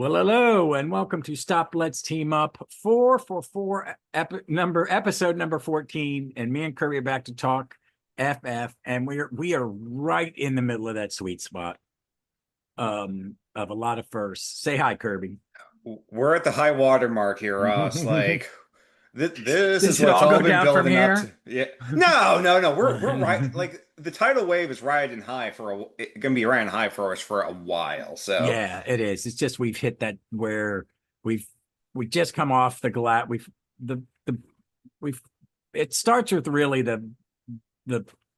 Well, hello, and welcome to Stop Let's Team Up 444 episode number 14. And me and Kirby are back to talk FF, and we are right in the middle of that sweet spot of a lot of firsts. Say hi, Kirby. We're at the high water mark here, Ross. Does This is it what's all all go been down from building up to. here? Yeah, no. We're right. Like the tidal wave is riding high gonna be riding high for us for a while. So Yeah, it is. It's just we've hit that where we've we just come off the glat. The we've it starts with really the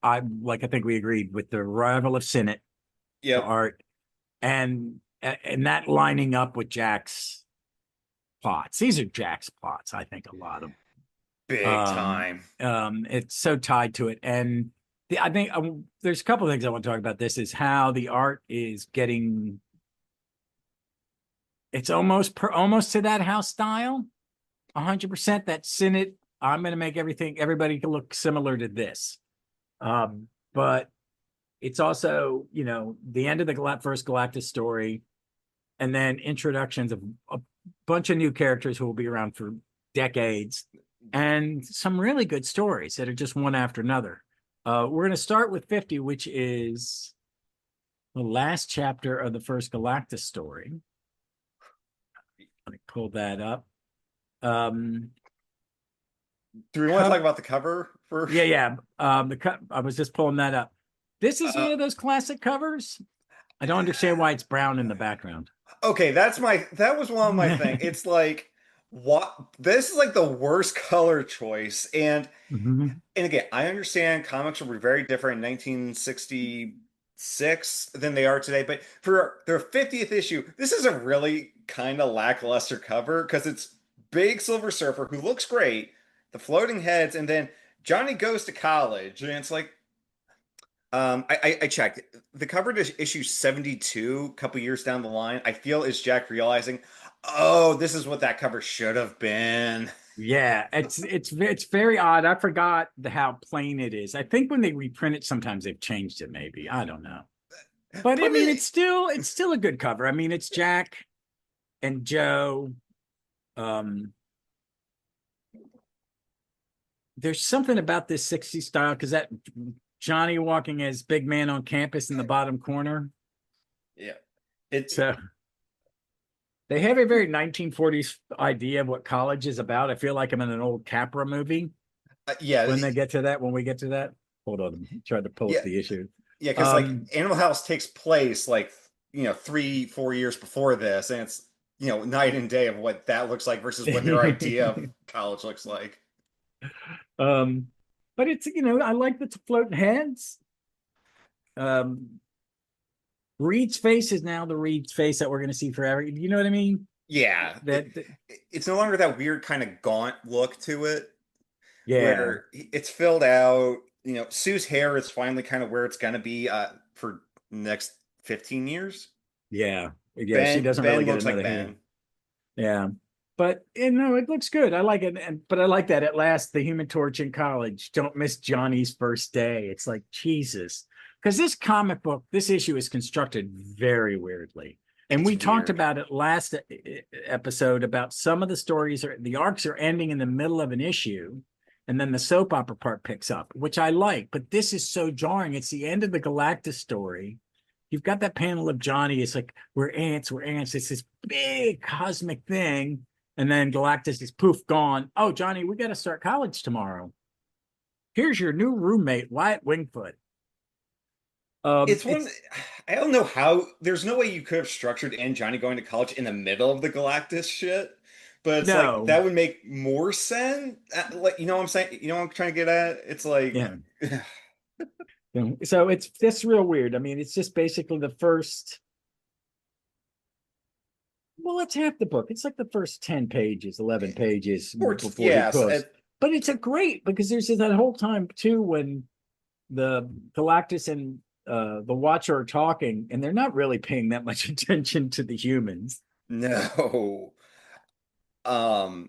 I think we agreed with the arrival of Sinnott, the yep, art, and that lining up with Jack's plots. These are Jack's plots, I think, a lot of big time. it's so tied to it. And I think there's a couple of things I want to talk about. This is how the art is getting. It's almost to that house style, 100%. That Sinnott. I'm going to make everybody look similar to this. But it's also, the end of the first Galactus story, and then introductions of a bunch of new characters who will be around for decades, and some really good stories that are just one after another. We're going to start with 50, which is the last chapter of the first Galactus story. Let me pull that up. Do we want to talk about the cover first? Yeah. I was just pulling that up. This is one Uh, of those classic covers. I don't understand why it's brown in the background. okay, that was one of my thing. It's like what this is like the worst color choice, and again, I understand comics were very different in 1966 than they are today, but for their 50th issue, this is a really kind of lackluster cover because it's Big Silver Surfer who looks great, the floating heads, and then Johnny goes to college, and it's like, I checked the cover to issue 72, a couple years down the line. I feel is Jack realizing, oh, this is what that cover should have been. Yeah, it's very odd. I forgot how plain it is. I think when they reprint it, sometimes they've changed it. Maybe I don't know, but I Put mean, it it's still a good cover. I mean, it's Jack and Joe. There's something about this 60s style because that Johnny walking as big man on campus in the bottom corner. Yeah. It So they have a very 1940s idea of what college is about. I feel like I'm in an old Capra movie yeah, when we get to that. Hold on, I tried to pull up yeah, the issue. yeah, because like Um, Animal House takes place like 3, 4 years before this, and it's night and day of what that looks like versus what their idea of college looks like. um, but I like the floating heads. Um, Reed's face is now the Reed's face that we're going to see forever. You know what I mean? Yeah, it's no longer that weird kind of gaunt look to it Yeah, where it's filled out. Sue's hair is finally kind of where it's gonna be for next 15 years. yeah. She Ben doesn't really Ben get looks like another hair. Ben. Yeah, but it looks good. I like it, but I like that at last the Human Torch in college. Don't miss Johnny's first day. It's like Jesus, because this comic book, this issue is constructed very weirdly, and It's we talked weird. about it last episode about some of the stories or the arcs are ending in the middle of an issue, and then the soap opera part picks up, which I like. But this is so jarring. It's the end of the Galactus story. You've got that panel of Johnny. It's like we're ants, we're ants. It's this big cosmic thing, and then Galactus is poof gone. Oh, Johnny, we got to start college tomorrow. Here's your new roommate, Wyatt Wingfoot. It's one. It's I don't know how. There's no way you could have structured and Johnny going to college in the middle of the Galactus shit. But it's like no, that would make more sense. Like you know what I'm saying? You know what I'm trying to get at? It's like yeah. So it's this real weird. I mean, it's just basically the first. Well, it's half the book. It's like the first 10 pages, 11 pages before he yes. goes. But it's a great because there's that whole time too when the Galactus and the Watcher are talking, and they're not really paying that much attention to the humans. No. And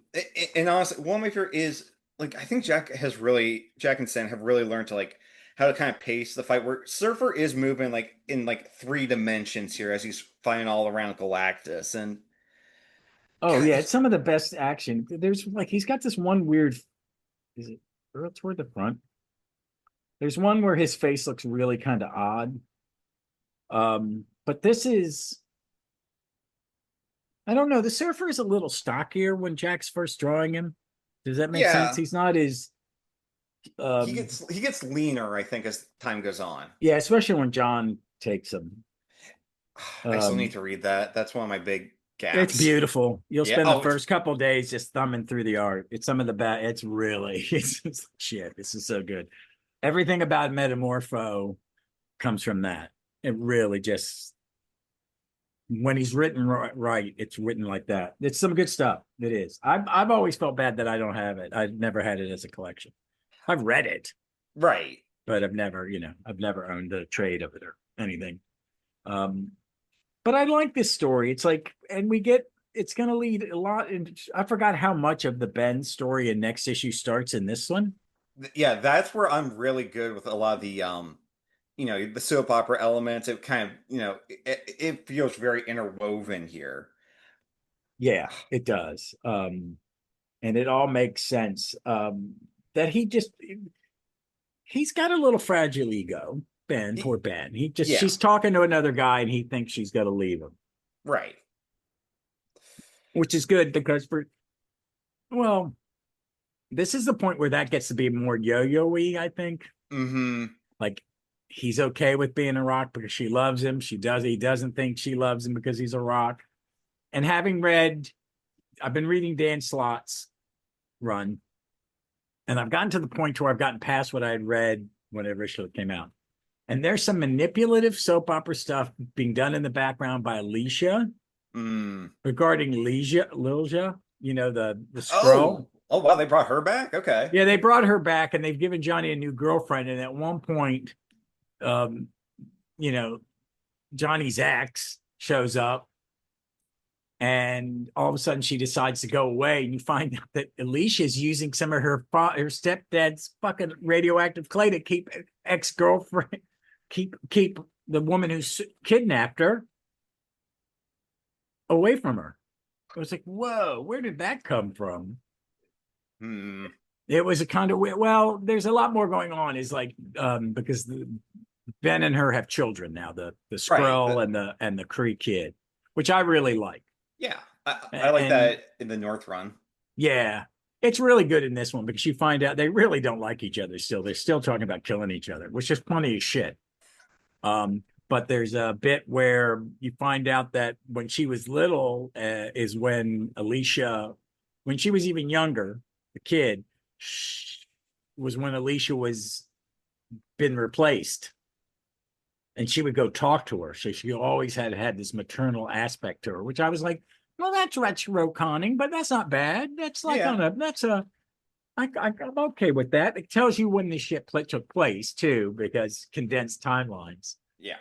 honestly, one of my favorite is like I think Jack and Sen have really learned to like how to kind of pace the fight where Surfer is moving like in like 3 dimensions here as he's fighting all around Galactus. And Oh yeah, it's some of the best action. There's like he's got this one weird. Is it toward the front? There's one where his face looks really kind of odd. But this is I don't know. The Surfer is a little stockier when Jack's first drawing him. Does that make sense? Yeah, He's not as he gets leaner, I think, as time goes on. yeah, especially when John takes him. I still need Um, to read that. That's one of my big it's gaps. beautiful. You'll Yeah. spend the Oh, first couple days just thumbing through the art. It's some of the best. It's really it's shit. This is so good. Everything about Metamorpho comes from that. It really just when he's written right, it's written like that. It's some good stuff. It is. I've always felt bad that I don't have it. I've never had it as a collection. I've read it, right. but I've never owned a trade of it or anything. Um, but I like this story. It's like, and it's going to lead a lot. And I forgot how much of the Ben story in next issue starts in this one. Yeah, that's where I'm really good with a lot of the the soap opera elements. It kind of, it feels very interwoven here. Yeah, it does. And it all makes sense. That he's got a little fragile ego. Ben, poor Ben. Yeah, she's talking to another guy and he thinks she's got to leave him, right. which is good because well, this is the point where that gets to be more yo-yo-y, I think. Mm-hmm. Like he's okay with being a rock because she loves him. He doesn't think she loves him because he's a rock. And I've been reading Dan Slott's run, and I've gotten to the point where I've gotten past what I had read whenever it came out. And there's some manipulative soap opera stuff being done in the background by Alicia regarding Lilja, the Oh, scroll. oh wow, they brought her back. Okay. Yeah, they brought her back and they've given Johnny a new girlfriend. And at one point, um, you know, Johnny's ex shows up and all of a sudden she decides to go away. And you find out that Alicia is using some of her stepdad's fucking radioactive clay to keep ex-girlfriend, keep the woman who's kidnapped her away from her. I was like, whoa, where did that come from? Hmm. It was a kind of weird. Well, there's a lot more going on. Is like because Ben and her have children now, the Right. Skrull and the Kree kid, which I really like. Yeah, I like And that in the North Run. yeah, it's really good in this one because you find out they really don't like each other still. They're still talking about killing each other, which is plenty of shit. But there's a bit where you find out that when she was little is when Alicia, when she was even younger, the kid, was when Alicia was been replaced. And she would go talk to her. So she always had this maternal aspect to her, which I was like, well, that's retro conning, but that's not bad. That's like Yeah, I'm okay with that. It tells you when the shit took place too, because condensed timelines. yeah.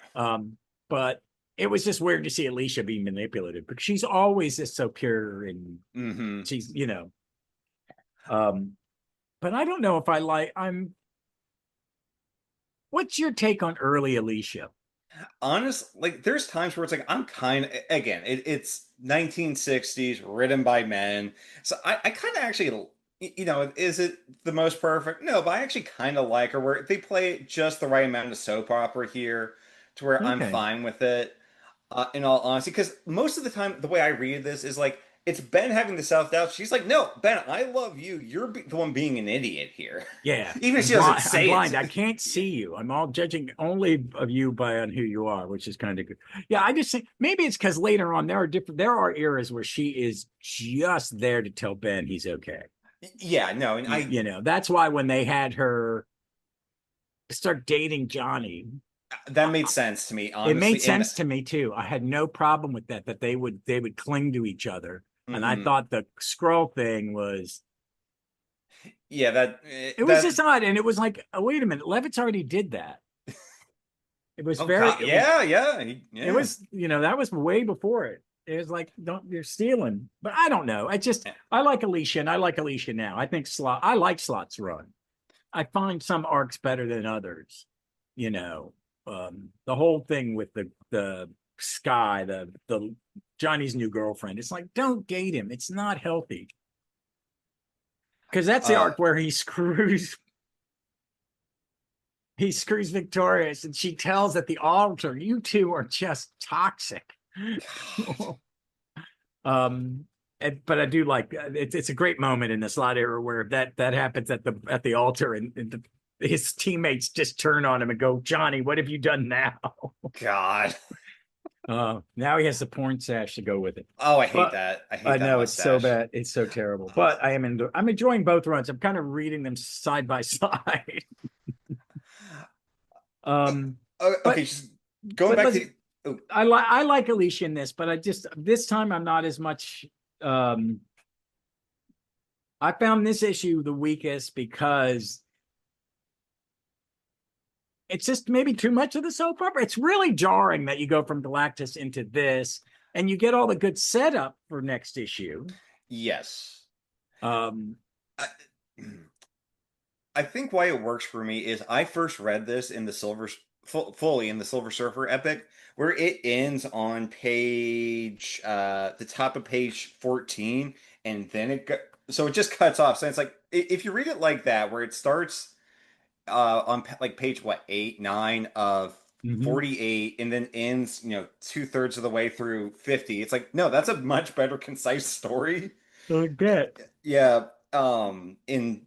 But it was just weird to see Alicia being manipulated because she's always just so pure and Mm-hmm. she's, but I don't know if what's your take on early Alicia? Honest, like there's times where it's like I'm kind of again, it's 1960s, written by men, so I kind of actually, is it the most perfect? No, but I actually kind of like her where they play just the right amount of soap opera here, to where I'm Okay. fine with it. In all honesty, because most of the time the way I read this is like it's Ben having the self doubt. She's like, "No, Ben, I love you. You're the one being an idiot here," Yeah. even if I'm she doesn't blind. I'm say blind. it. I can't see you. I'm all judging only of you by on who you are, which is kind of good. Yeah, I just think maybe it's because later on there are eras where she is just there to tell Ben he's okay. Yeah, no, and That's why when they had her start dating Johnny, that made sense to me, it honestly. made And sense to me too. I had no problem with that they would cling to each other. And I mhm. thought the scroll thing was Yeah, it was just odd. And it was like, oh, wait a minute, Levitz already did that. It was oh god, yeah, yeah, it yeah. was, that was way before it. It was like, don't you're stealing. But I don't know. I like Alicia and I like Alicia now. I like Slott's run. I find some arcs better than others. The whole thing with the Sky, the Johnny's new girlfriend. It's like, don't date him. It's not healthy. Because that's the arc where he screws Victorious, and she tells at the altar, "You two are just toxic." But I do like it's a great moment in the slot era where that happens at the altar, and his teammates just turn on him and go, "Johnny, what have you done now?" God. Now he has the porn sash to go with it. Oh, I hate But that. I hate I that know it's so mustache. bad. It's so terrible. But I'm enjoying both runs. I'm kind of reading them side by side. Okay, But just going back listen, to. Oh, I like Alicia in this, but I just this time I'm not as much. I found this issue the weakest because it's just maybe too much of the soap opera. It's really jarring that you go from Galactus into this, and you get all the good setup for next issue. yes. Um, I, I think why it works for me is I first read this in the fully in the Silver Surfer epic, where it ends on page the top of page 14, and then so it just cuts off. So it's like if you read it like that, where it starts on like page what 8, 9 of mhm. 48, and then ends 2/3 of the way through 50. It's like, no, that's a much better concise story. I get. Yeah. In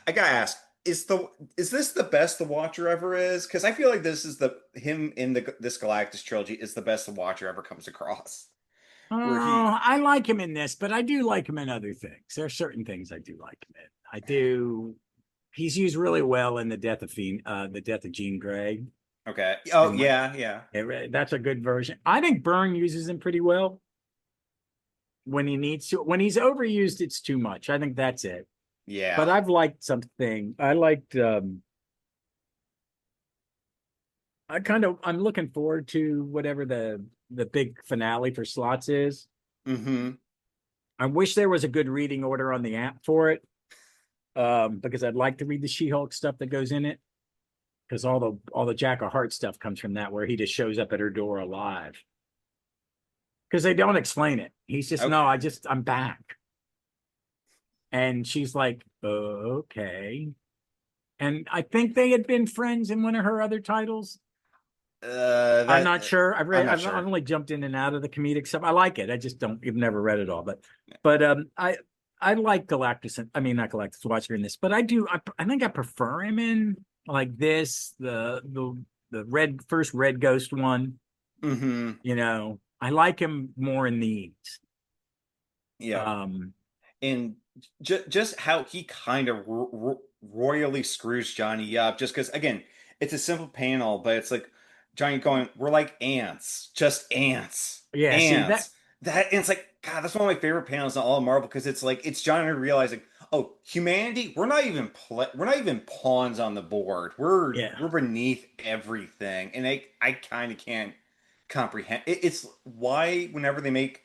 I gotta ask, is this the best the Watcher ever is? Because I feel like this is the him in this Galactus trilogy is the best the Watcher ever comes across. Where he I like him in this, but I do like him in other things. There are certain things I do like him in. I do. He's used really well in the death of Jean Grey. Okay. Oh And yeah, yeah. that's a good version. I think Byrne uses him pretty well when he needs to. When he's overused, it's too much. I think that's it. But Yeah. I've liked something. I liked. I'm looking forward to whatever the big finale for Slots is. Mm-hmm. I wish there was a good reading order on the app for it, because I'd like to read the She-Hulk stuff that goes in it. Because all the Jack of Hearts stuff comes from that, where he just shows up at her door alive. Because they don't explain it. He's just, Okay. no, I'm back. And she's like, okay. And I think they had been friends in one of her other titles. I'm That not sure. I'm not I've sure. only jumped in and out of the comedic stuff. I like it. I just don't. You've never read it all, but I like Galactus. I mean, not Galactus Watcher in this, but I do. I think I prefer him in like this, the first Red Ghost one. Mm-hmm. I like him more in these. Yeah. Um, And just how he kind of royally screws Johnny up, just because again, it's a simple panel, but it's like Johnny going, "We're like ants, just ants, yeah. See that. ants." That and it's like, God, that's one of my favorite panels in all of Marvel because it's like it's Johnny realizing, oh, humanity, we're not even pawns on the board. Yeah. We're beneath everything, and I kind of can't comprehend. It's why whenever they make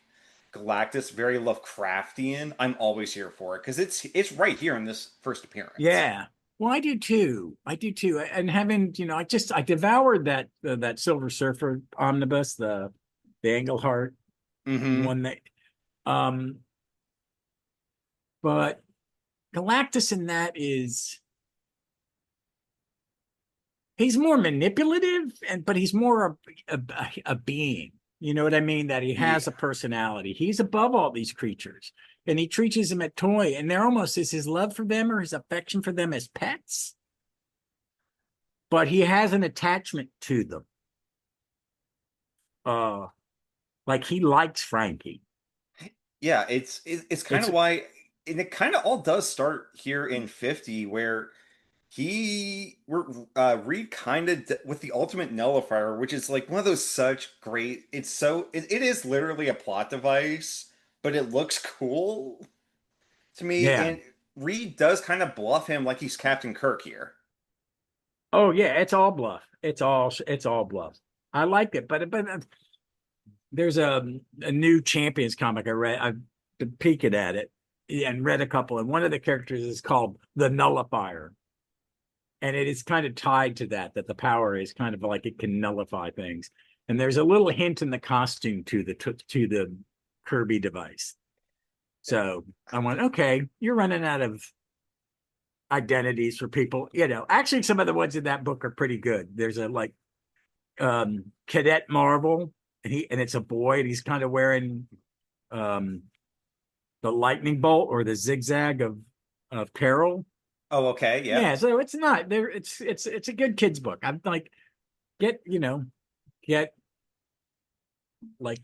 Galactus very Lovecraftian, I'm always here for it because it's right here in this first appearance. Yeah. Well, I do too. I do too. And having, I devoured that Silver Surfer omnibus, the Englehart Mm-hmm. one that um but Galactus in that is he's more manipulative but he's more a being. You know what I mean? That he has a Yeah. personality. He's above all these creatures. And he treats them at toy, and they're almost is his love for them or his affection for them as pets. But he has an attachment to them. Uh like he likes Frankie. Yeah, it's kind It's of why, and it kind of all does start here in 50 where we're Reed kind of with the ultimate nullifier, which is like one of those such great, it is literally a plot device, but it looks cool to me, yeah. and Reed does kind of bluff him like he's Captain Kirk here. Oh yeah, it's all bluff. It's all bluff. I liked it, but there's a new Champions comic I read. I've been peeking at it and read a couple, and one of the characters is called the Nullifier, and it is kind of tied to that the power is kind of like it can nullify things. And there's a little hint in the costume to the Kirby device. So I went, okay, you're running out of identities for people. Actually, some of the ones in that book are pretty good. There's a like Cadet Marvel, and it's a boy, and he's kind of wearing um the lightning bolt or the zigzag of peril. Oh, okay, yeah. Yeah, so it's not there. It's a good kids book. I'm like, get like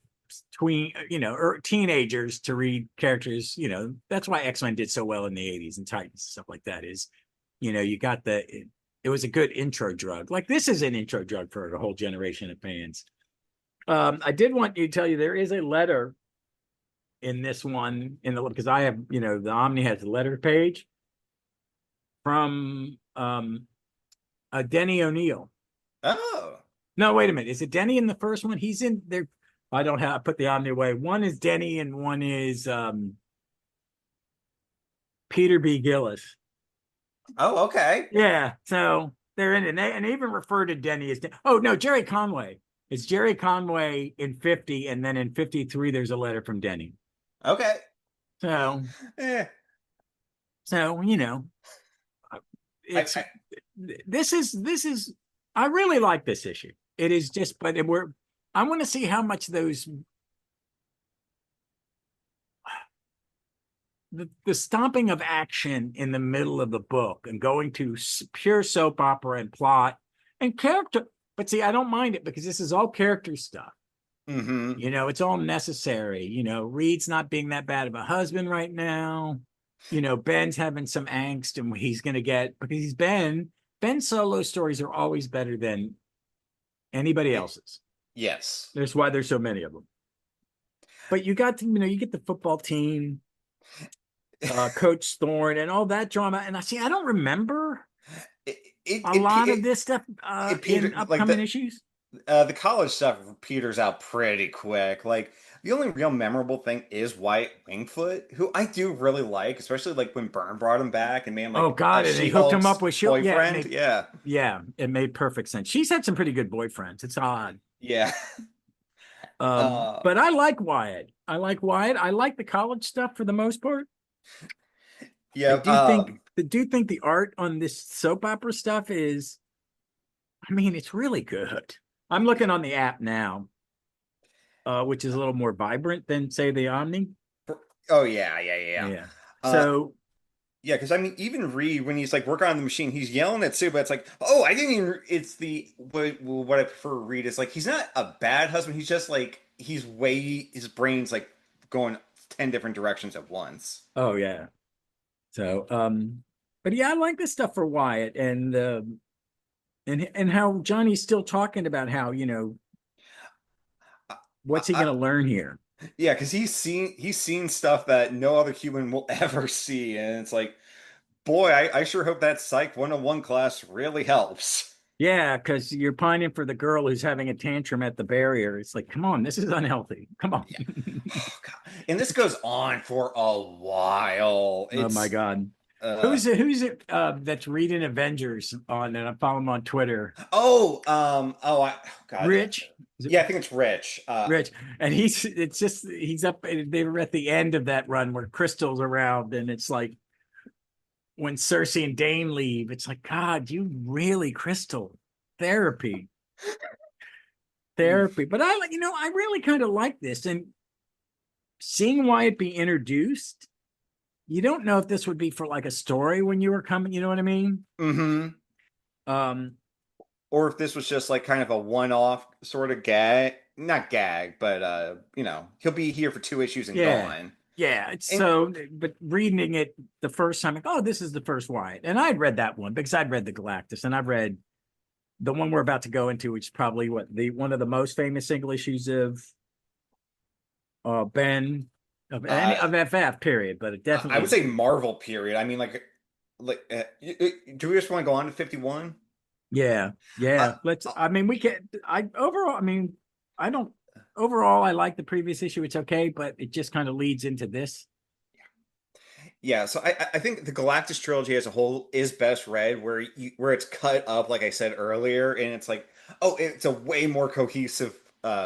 tween, or teenagers to read characters. That's why X-Men did so well in the 80s and Titans and stuff like that is, you got it was a good intro drug. Like this is an intro drug for a whole generation of fans. I did want to tell you there is a letter in this one because I have, the Omni has a letter page from Denny O'Neil. Oh. No, wait a minute. Is it Denny in the first one? He's in there. I put the Omni away. One is Denny and one is Peter B. Gillis. Oh, okay. Yeah. So they're in it. And they even refer to Denny as Jerry Conway. It's Jerry Conway in 50, and then in 53 there's a letter from Denny. Okay. So Eh. so it's I this is I really like this issue. It is just, but I want to see how much those the stomping of action in the middle of the book and going to pure soap opera and plot and character. But see, I don't mind it because this is all character stuff. mm-hmm. It's all necessary. Reed's not being that bad of a husband right now. Ben's having some angst, and he's going to get, because he's Ben's solo stories are always better than anybody else's. Yes. That's why there's so many of them. But you got to, you get the football team, Coach Thorne, and all that drama. And I don't remember a lot of this stuff in upcoming issues. The college stuff peters out pretty quick. Like the only real memorable thing is Wyatt Wingfoot, who I do really like, especially like when Byrne brought him back and made him like, oh God, and they hooked him up with boyfriend. Yeah, it made perfect sense. She's had some pretty good boyfriends. It's odd. Yeah. But I like Wyatt. I like the college stuff for the most part. Yeah. I do think the art on this soap opera stuff is, it's really good. I'm looking on the app now, which is a little more vibrant than, say, the Omni. Oh yeah. So yeah, because even Reed, when he's like working on the machine, he's yelling at Sue, but it's like, oh, I didn't even. It's what I prefer to read is like he's not a bad husband. He's just like his brain's like going 10 different directions at once. Oh yeah. So but yeah, I like this stuff for Wyatt and how Johnny's still talking about how, what's he going to learn here? Yeah, because he's seen stuff that no other human will ever see, and it's like, boy, I sure hope that Psych 101 class really helps. Yeah, because you're pining for the girl who's having a tantrum at the barrier. It's like, come on, this is unhealthy. Come on. Yeah. Oh, God. And this goes on for a while. Oh my God. Who's it that's reading Avengers and I follow him on Twitter. God. Rich. Yeah, I think it's Rich. Rich. And he's up, they were at the end of that run where Crystal's around, and it's like when Cersei and Dane leave, it's like, God, you really, Crystal, therapy. But I really kind of like this, and seeing Wyatt be introduced, you don't know if this would be for like a story when you were coming, you know what I mean? Mm-hmm. Or if this was just like kind of a one-off sort of gag, not gag, but he'll be here for 2 issues and gone. Yeah, but reading it the first time, like, oh, this is the first Wyatt. And I'd read that one because I'd read the Galactus, and I've read the one we're about to go into, which is probably one of the most famous single issues of Ben of FF period, but it definitely I would say Marvel period. I mean, do we just want to go on to 51? Yeah. Let's. We can. I don't. Overall, I like the previous issue. It's okay, but it just kind of leads into this. Yeah, so I think the Galactus trilogy as a whole is best read where it's cut up, like I said earlier, and it's like, oh, it's a way more cohesive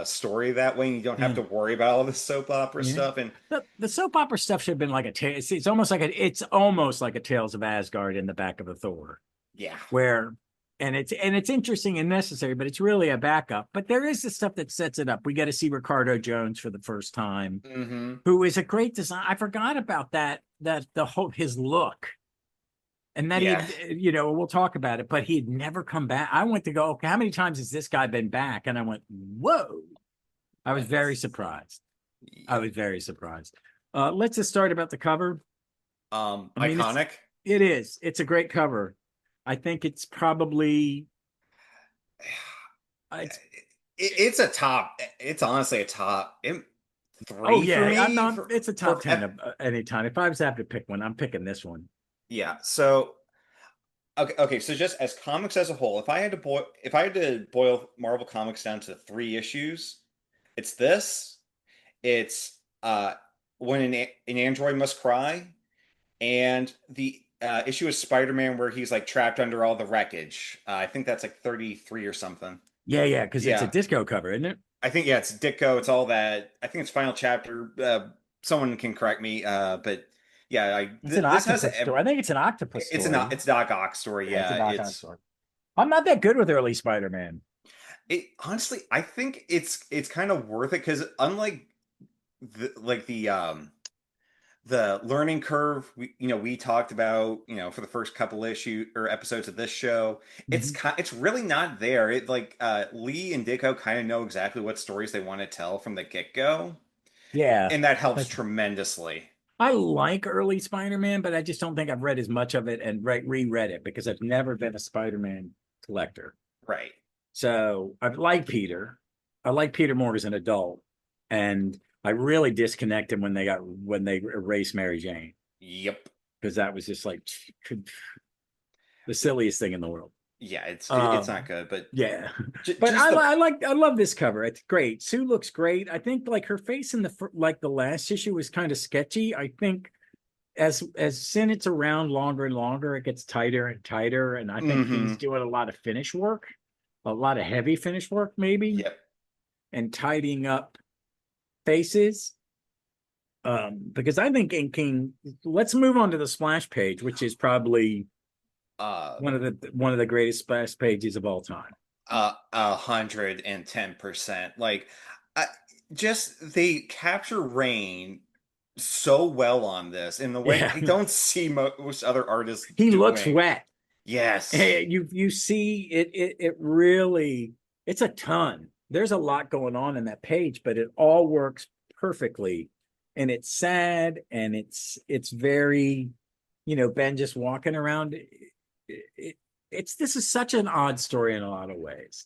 story that way, and you don't have Yeah. to worry about all this soap opera Yeah. stuff. And The soap opera stuff should have been like it's almost like it's almost like a Tales of Asgard in the back of a Thor, yeah, where and it's interesting and necessary, but it's really a backup. But there is the stuff that sets it up. We get to see Ricardo Jones for the first time, hmm who is a great design. I forgot about that the whole his look. And that yeah, we'll talk about it, but he'd never come back. I went to go, okay, how many times has this guy been back? And I went, whoa. I was very that's surprised. I yep. was very surprised. Let's just start about the cover. I mean, Iconic. it is. It's a great cover. I think it's probably it's It's a top. It's honestly a top oh three for yeah, I'm me not it's a top 10 of any time. If I was to have to pick one, I'm picking this one. yeah. So okay. So just as comics as a whole, if I had to boil Marvel comics down to three issues, it's this. It's when an android must cry, and the issue is Spider-Man where he's like trapped under all the wreckage. I think that's like 33 or something. Yeah, because it's a Yeah, disco cover, isn't it? I think yeah, it's Ditko. It's all that. I think it's final chapter. Someone can correct me. But yeah, It's an this has octopus story. I think it's an octopus story. it's Doc Ock story. Yeah, it's a Yeah, knockout story. I'm not that good with early Spider-Man. it honestly I think it's kind of worth it because unlike the learning curve we talked about for the first couple issue or episodes of this show, Mhm. it's really not there. It like Lee and Ditko kind of know exactly what stories they want to tell from the get-go, Yeah. and that helps That's tremendously. I like early Spider-Man, but I just don't think I've read as much of it and reread it because I've never been a Spider-Man collector. Right. So I like Peter. I like Peter more as an adult, and I really disconnected when they erased Mary Jane Yep. because that was just like the silliest thing in the world. Yeah, it's Um, not good, but yeah, but just the I love this cover. It's great. Sue looks great. I think like her face in the last issue was kind of sketchy. I think as Sin it's around longer and longer, it gets tighter and tighter. And I think he's hmm doing a lot of finish work, a lot of heavy finish work, maybe, yep. and tidying up faces. Because I think inking. Let's move on to the splash page, which is probably Uh one of the greatest splash pages of all time. 110%. Like I, just they capture Rain so well on this in the way Yeah, I don't see most other artists he looks doing. wet. Yes. Hey, you see it, it really it's a ton. There's a lot going on in that page, but it all works perfectly. And it's sad and it's very, Ben just walking around. It's this is such an odd story in a lot of ways.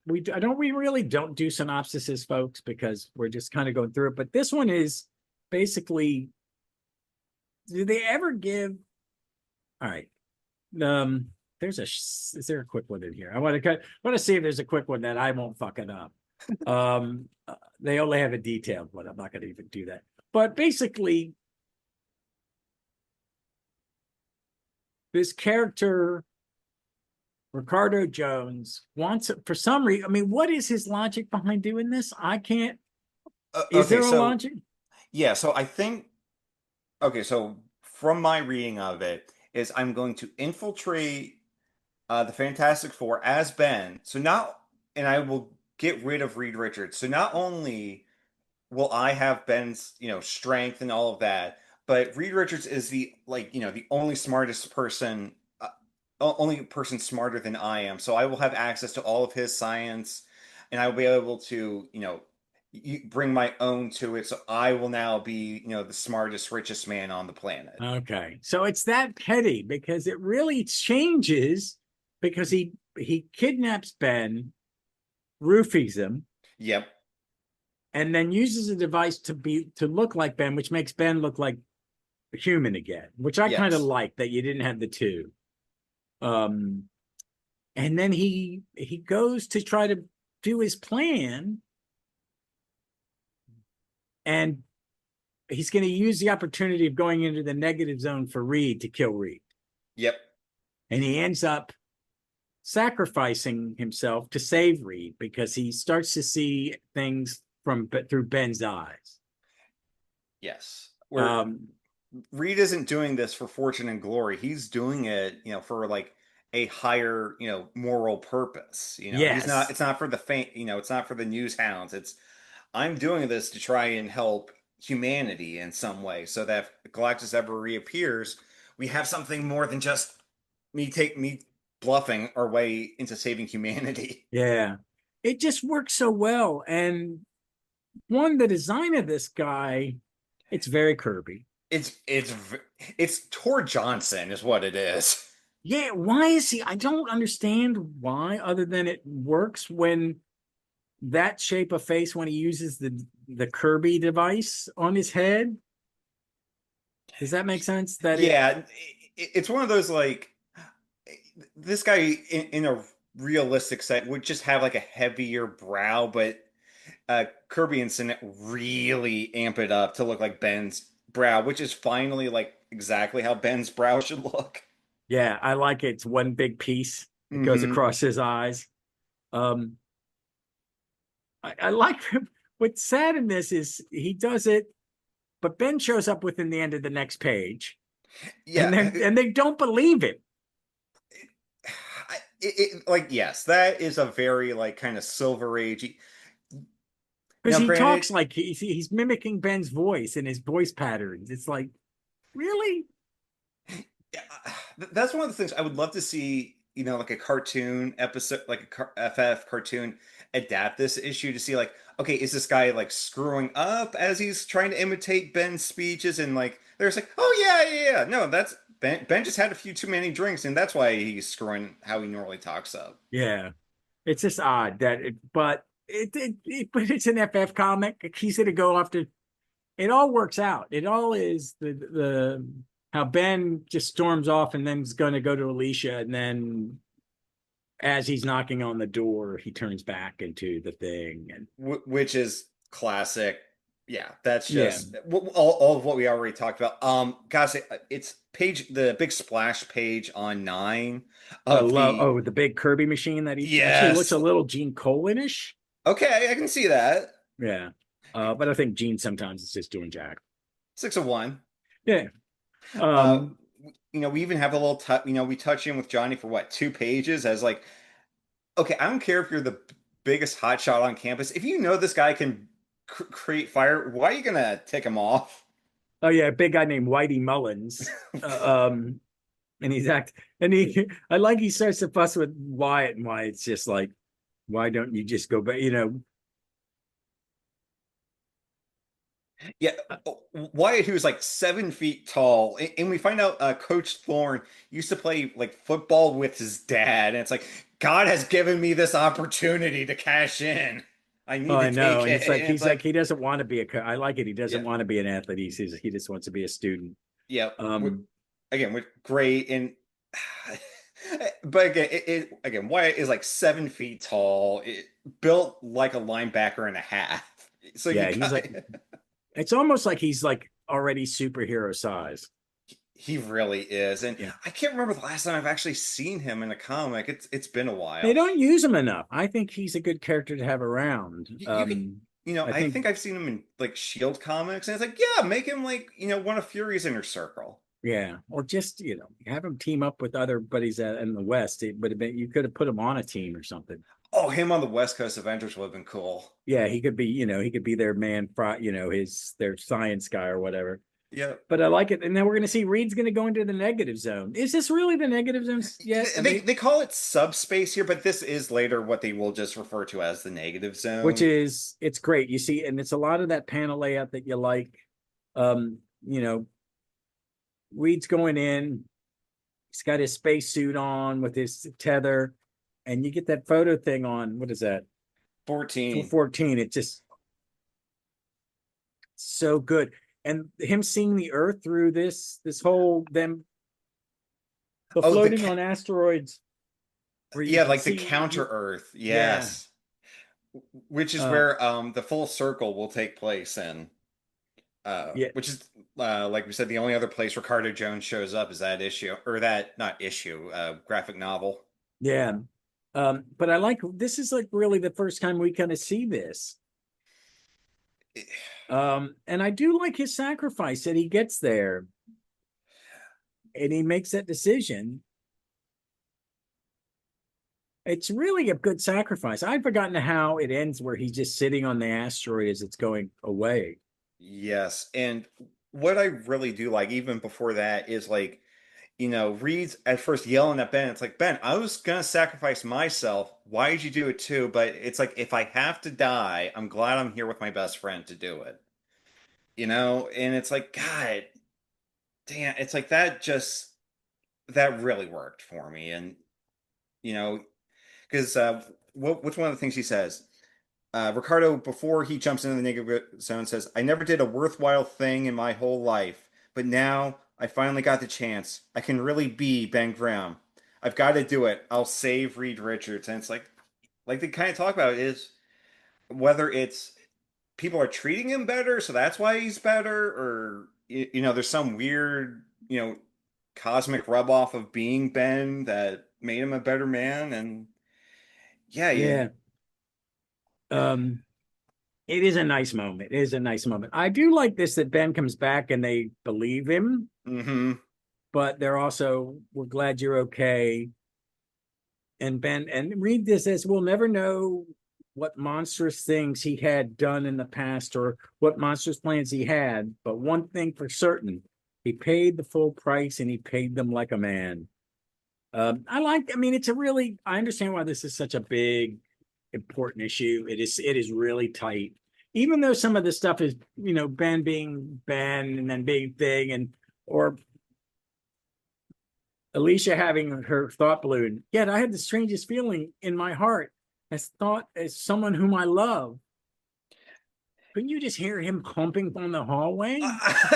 We really don't do synopsises, folks, because we're just kind of going through it. But this one is basically, do they ever give? All right. Is there a quick one in here? I want to see if there's a quick one that I won't fuck it up. They only have a detailed one. I'm not going to even do that. But basically, this character, Ricardo Jones, wants it for some reason. I mean, what is his logic behind doing this? I can't. Is Okay, there a so logic? yeah, so I think okay, so from my reading of it is I'm going to infiltrate the Fantastic Four as Ben. And I will get rid of Reed Richards. So not only will I have Ben's, strength and all of that, but Reed Richards is the only smartest person, only person smarter than I am. So I will have access to all of his science, and I will be able to, bring my own to it. So I will now be, the smartest, richest man on the planet. Okay, so it's that petty because it really changes because he kidnaps Ben, roofies him, Yep. and then uses a device to look like Ben, which makes Ben look like a human again, which I kind of Yes. like that you didn't have the two. Um, and then he goes to try to do his plan, and he's going to use the opportunity of going into the negative zone for Reed to kill Reed, Yep. and he ends up sacrificing himself to save Reed because he starts to see things from through Ben's eyes. Yes. Where Um, Reed isn't doing this for fortune and glory. He's doing it, for like a higher, moral purpose. He's not, yes, it's not for the faint, it's not for the news hounds. I'm doing this to try and help humanity in some way so that if Galactus ever reappears, we have something more than just me bluffing our way into saving humanity. yeah, it just works so well. And the design of this guy, it's very Kirby. It's Tor Johnson is what it is. Yeah, why is he? I don't understand why, other than it works when that shape of face when he uses the Kirby device on his head. Does that make sense? That it, Yeah, it's one of those like this guy in a realistic set would just have like a heavier brow, but Kirby and Sinet really amp it up to look like Ben's brow, which is finally like exactly how Ben's brow should look. yeah, I like it. It's one big piece. It goes Hmm. across his eyes. Um, I like what's sad in this is he does it, but Ben shows up within the end of the next page, Yeah, and they don't believe it like yes, that is a very like kind of Silver Age. because Now, he granted, talks like he's mimicking Ben's voice and his voice patterns. It's like, really? yeah, that's one of the things I would love to see. Like a cartoon episode, like FF cartoon, adapt this issue to see, like, okay, is this guy like screwing up as he's trying to imitate Ben's speeches? And like, there's like, oh yeah, yeah, yeah. No, that's Ben. Ben just had a few too many drinks, and that's why he's screwing how he normally talks up. Yeah, it's just odd that but but it's an FF comic. He's going to go after. It all works out. It all is the how Ben just storms off and then is going to go to Alicia, and then as he's knocking on the door, he turns back into the thing, and Which is classic. Yeah, that's yeah, just all of what we already talked about. Guys, it's the big splash page on 9 I of love the the big Kirby machine that he actually looks yes. a little Gene Colin-ish. Okay, I can see that. Yeah, but I think Gene sometimes is just doing Jack. 6 of 1. Yeah, Uh, um, we even have a little touch. We touch in with Johnny for what 2 pages as like, okay, I don't care if you're the biggest hotshot on campus. If you know this guy can create fire, why are you gonna take him off? oh yeah, a big guy named Whitey Mullins. And he's I like he starts to fuss with Wyatt, and Wyatt's just like, why don't you just go back? Yeah, Wyatt, who's like 7 feet tall, and we find out Coach Thorne used to play like football with his dad, and it's like God has given me this opportunity to cash in. I Oh, need to I know. take And it. it's like, And it's he's like, like, he doesn't want to be I like it. He doesn't yeah, want to be an athlete. He just wants to be a student. yeah. Um, Again, we're great, and but again, again, Wyatt is like 7 feet tall, built like a linebacker and a half. So you yeah, he's got. like, it's almost like he's like already superhero size. He really is, and Yeah. I can't remember the last time I've actually seen him in a comic. It's been a They while. don't use him enough. I think he's a good character to have around. You could, I I think, think I've seen him in like Shield comics, and it's like, yeah, make him like one of Fury's inner circle. yeah, or just, have him team up with other buddies in the West. It would have been, you could have put him on a team or something. Oh, him on the West Coast Avengers would have been cool. Yeah, he could be, he could be their man, their science guy or whatever. Yeah, But I like it. And then we're going to see Reed's going to go into the negative zone. Is this really the negative zone yet? they call it subspace here, but this is later what they will just refer to as the negative Which zone. is, it's great. You see, and it's a lot of that panel layout that you like. Um, you know, Reed's going in. He's got his spacesuit on with his tether, and you get that photo thing on. What is that? 14. 14. It's just so good. And him seeing the Earth through this whole the Oh, floating on asteroids where you yeah, can like the see counter Earth. yeah. Yes. Which is Uh where the full circle will take place in. yeah, Which is like we said, the only other place Ricardo Jones shows up is that issue, or that not issue, graphic novel. yeah. But I like this is like really the first time we kind of see this. And I do like his sacrifice that he gets there and he makes that decision. It's really a good sacrifice. I'd forgotten how it ends where he's just sitting on the asteroid as it's going away. Yes, and what I really do like, even before that, is like, Reed's at first yelling at Ben. It's like, Ben, I was gonna sacrifice myself. Why did you do it too? But it's like, if I have to die, I'm glad I'm here with my best friend to do it. And it's like, God damn, it's like that really worked for me. And, you know, because what's one of the things he says? Ricardo, before he jumps into the negative zone, says, I never did a worthwhile thing in my whole life, but now I finally got the chance. I can really be Ben Graham. I've got to do it. I'll save Reed Richards. And it's like they kind of talk about is whether it's people are treating him better, so that's why he's better, or, there's some weird, cosmic rub off of being Ben that made him a better man. And yeah, Yeah. Um, it is a nice moment. It is a nice moment. I do like this that Ben comes back and they believe him, mm-hmm. but they're also, we're glad you're okay. And Ben, and read this as we'll never know what monstrous things he had done in the past or what monstrous plans he had. But one thing for certain, he paid the full price and he paid them like a man. I mean, it's a really, I understand why this is such a big, important issue. It is really tight. Even though some of the stuff is, Ben being Ben and then being Thing or Alicia having her thought balloon. Yet I had the strangest feeling in my heart as someone whom I love. Couldn't you just hear him pumping from the hallway?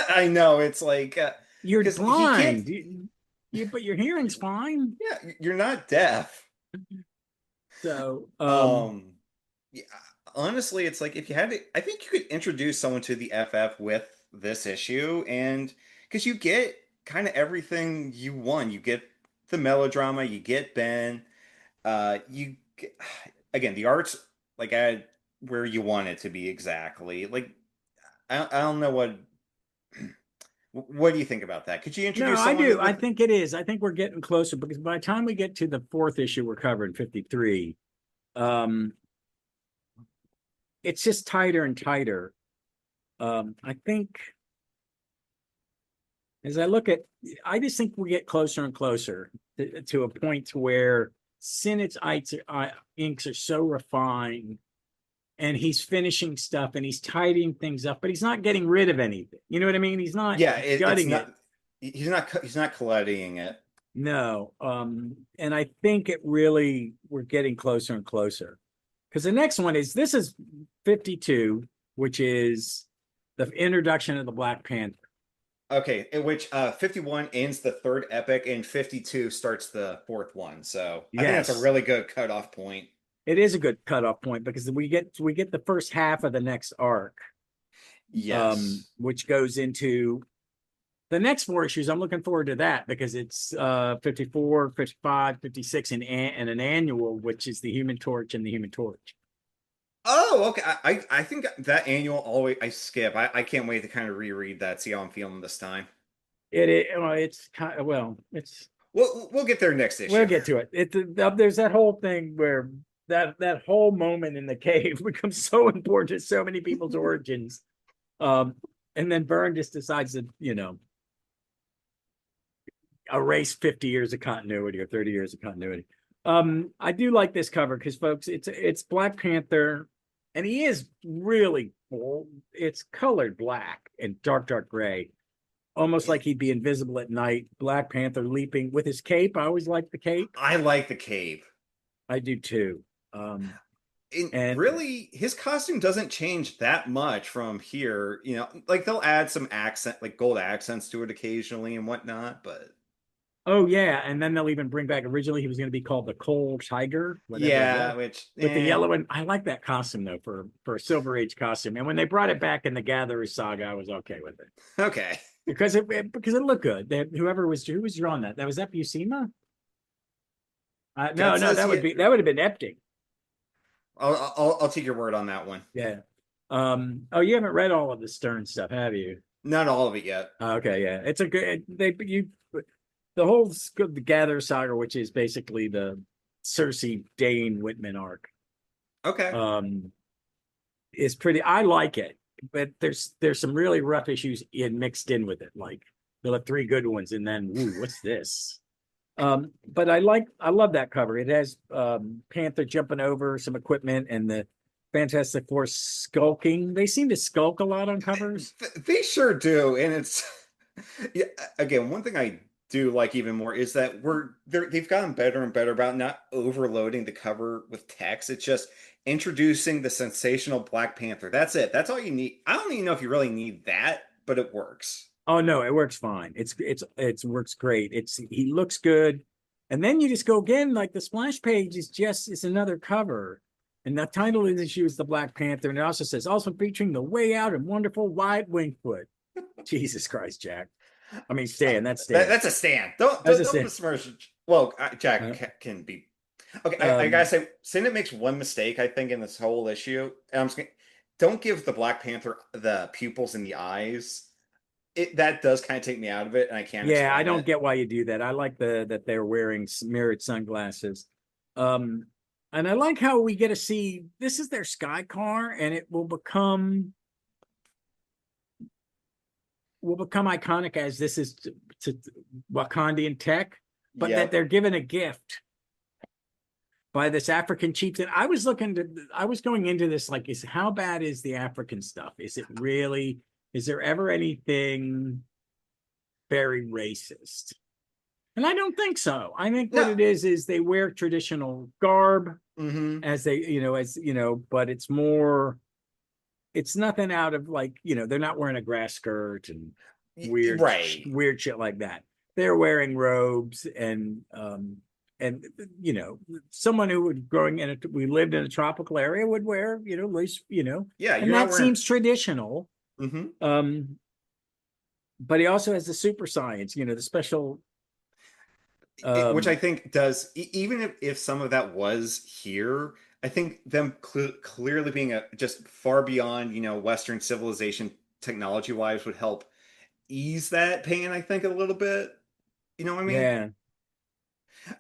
I know it's like You're because he can't. blind, but your hearing's fine. Yeah, you're not deaf. So, Yeah, honestly, it's like if you had to, I think you could introduce someone to the FF with this issue, and because you get kind of everything you want, you get the melodrama, you get Ben, you get, again the art's like at where you want it to be exactly. Like I don't know what do you think about that? Could you no, introduce I someone do. I with? think it is. I think we're getting closer because by the time we get to the fourth issue, we're covering 53. Um, it's just tighter and tighter. I think as I look at, I just think we get closer and closer to a point to where Sinnott's inks are so refined and he's finishing stuff and he's tidying things up, but he's not getting rid of anything. You know what I mean? He's not Yeah, it's gutting it. not. He's not collating it. No. And I think it really, we're getting closer and closer. Because the next one this is 52, which is the introduction of the Black Panther. Okay, in which 51 ends the third epic and 52 starts the fourth one. So I think that's a Yes, really good cutoff point. it is a good cutoff point because we get the first half of the next arc, Yes. which goes into the next four issues. I'm looking forward to that because it's 54, 55, 56, and an annual, which is the Human Torch and the Human Torch. Oh, okay. I think that annual always I skip. I can't wait to kind of reread that, see how I'm feeling this time. It's kind of, well, it's We'll get there next we'll issue. get to it. There's that whole thing where that whole moment in the cave becomes so important to so many people's origins. Um, and then Byrne just decides to, erase 50 years of continuity or 30 years of continuity. I do like this cover because folks, it's Black Panther, and he is really bold. It's colored black and dark gray, almost like he'd be invisible at night. Black Panther leaping with his cape. I always like the cape. I like the cape. I do too. Um, And and really, his costume doesn't change that much from here. Like they'll add some accent, like gold accents to it occasionally and whatnot, but oh yeah, and then they'll even bring back. Originally, he was going to be called the Coal Tiger, whatever it was, yeah, which with the yellow. And I like that costume though for a Silver Age costume. And when they brought it back in the Gatherers saga, I was okay with it okay. because it looked good. Who was drawing that? That was that Buscema. No, no, that would have been epic. I'll take your word on that one. Yeah. Oh, you haven't read all of the Stern stuff, have you? Not all of it yet. Okay, yeah. It's a good the whole the Gather saga, which is basically the Cersei Dane Whitman arc. Okay. Is pretty I like it, but there's some really rough issues mixed in with it. Like they'll have 3 good ones and then what's this? But I love that cover. It has Panther jumping over some equipment and the Fantastic Four skulking. They seem to skulk a lot on covers. They sure do, and it's yeah. Again, one thing I do like even more is that they've gotten better and better about not overloading the cover with text. It's just introducing the sensational Black Panther. That's it. That's all you need. I don't even know if you really need that, but it works. Oh no, it works fine. It works great. He looks good. And then you just go again, like the splash page is another cover. And the title of the issue is the Black Panther. And it also says, also featuring the way out and wonderful Wyatt Wingfoot. Jesus Christ, Jack. I mean, Stan, that's Stan. That's a Stan. Don't besmirch. Well, Jack can be. Okay, I gotta say, Stan makes one mistake, I think, in this whole issue. And I'm just gonna, don't give the Black Panther the pupils in the eyes. That does kind of take me out of it, and I can't. Yeah, I don't get why you do that. I like that they're wearing mirrored sunglasses. And I like how we get to see this is their sky car, and it will become iconic as this is to Wakandian tech, but that they're given a gift by this African chieftain. I was going into this like, how bad is the African stuff? Is it really? Is there ever anything very racist? And I don't think so. I think what it is they wear traditional garb as but it's more, it's nothing out of like, they're not wearing a grass skirt and weird shit like that. They're wearing robes and someone who would we lived in a tropical area would wear, at least, and that seems traditional. But he also has the super science, the special, which I think does, even if some of that was here, I think them clearly being just far beyond, Western civilization technology wise would help ease that pain. I think a little bit, you know what I mean?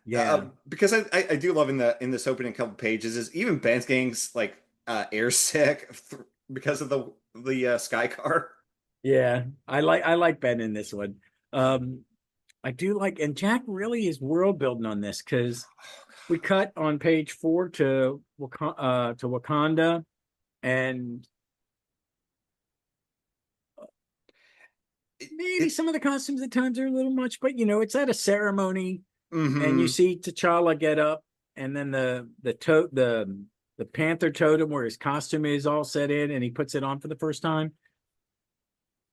Yeah. Because I do love in this opening couple pages is even Ben's getting's like air sick because of the sky car. Yeah, I like Ben in this one. I do like, and Jack really is world building on this because we cut on page 4 to Wakanda, and maybe some of the costumes at times are a little much, but it's at a ceremony, and you see T'Challa get up, and then the Panther totem where his costume is all set in, and he puts it on for the first time.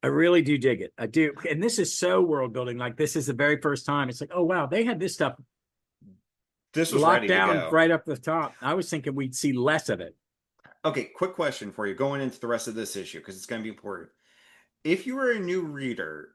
I really do dig it. I do. And this is so world building. Like this is the very first time. It's like, oh, wow, they had this stuff. This was locked down right up the top. I was thinking we'd see less of it. Okay, quick question for you going into the rest of this issue, because it's going to be important. If you were a new reader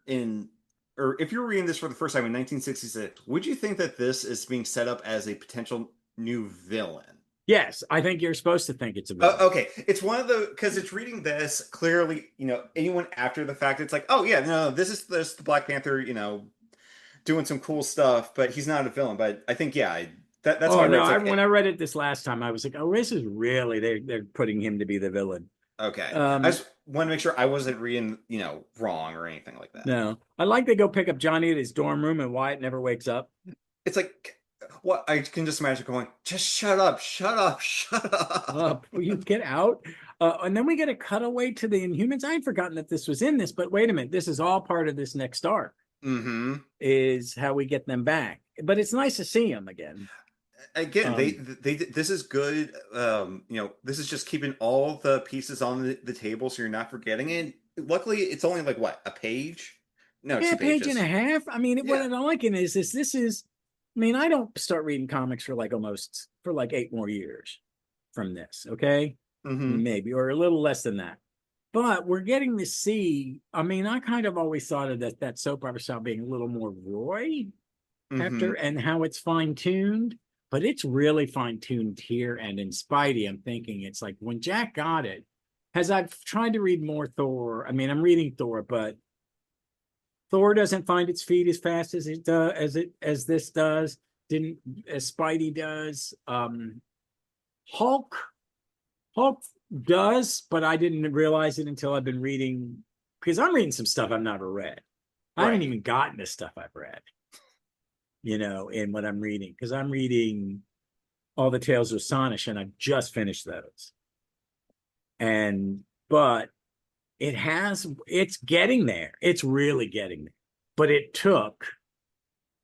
or if you're reading this for the first time in 1966, would you think that this is being set up as a potential new villain? Yes, I think you're supposed to think it's a villain. Okay, it's one of because it's reading this clearly. Anyone after the fact, it's like, oh yeah, no, this is the Black Panther, doing some cool stuff, but he's not a villain. But I think that's why. When I read it this last time, I was like, oh, this is really they're putting him to be the villain. Okay, I just want to make sure I wasn't reading wrong or anything like that. No, I like they go pick up Johnny at his dorm room and Wyatt never wakes up. It's like. What I can just imagine going, just shut up. Will you get out? And then we get a cutaway to the Inhumans. I had forgotten that this was in this, but wait a minute. This is all part of this next arc. Is how we get them back. But it's nice to see them again. Again, they this is good. This is just keeping all the pieces on the table so you're not forgetting it. Luckily, it's only like what, a page? No, 2 pages. Page and a half. I mean, what I'm liking is this is. I mean, I don't start reading comics for like 8 more years from this, okay? Maybe, or a little less than that. But we're getting to see, I mean, I kind of always thought of that soap opera style being a little more Roy after, and how it's fine-tuned. but it's really fine-tuned here. And in Spidey, I'm thinking it's like when Jack got it, as I've tried to read more Thor, I mean, I'm reading Thor, but Thor doesn't find its feet as fast as it does as this does, didn't as Spidey does. Hulk Hulk does, but I didn't realize it until I've been reading, because I'm reading some stuff I've never read. I haven't Right. even gotten the stuff I've read, in what I'm reading, because I'm reading all the Tales of Astonish, and I've just finished those. And but it's getting there. It's really getting there. But it took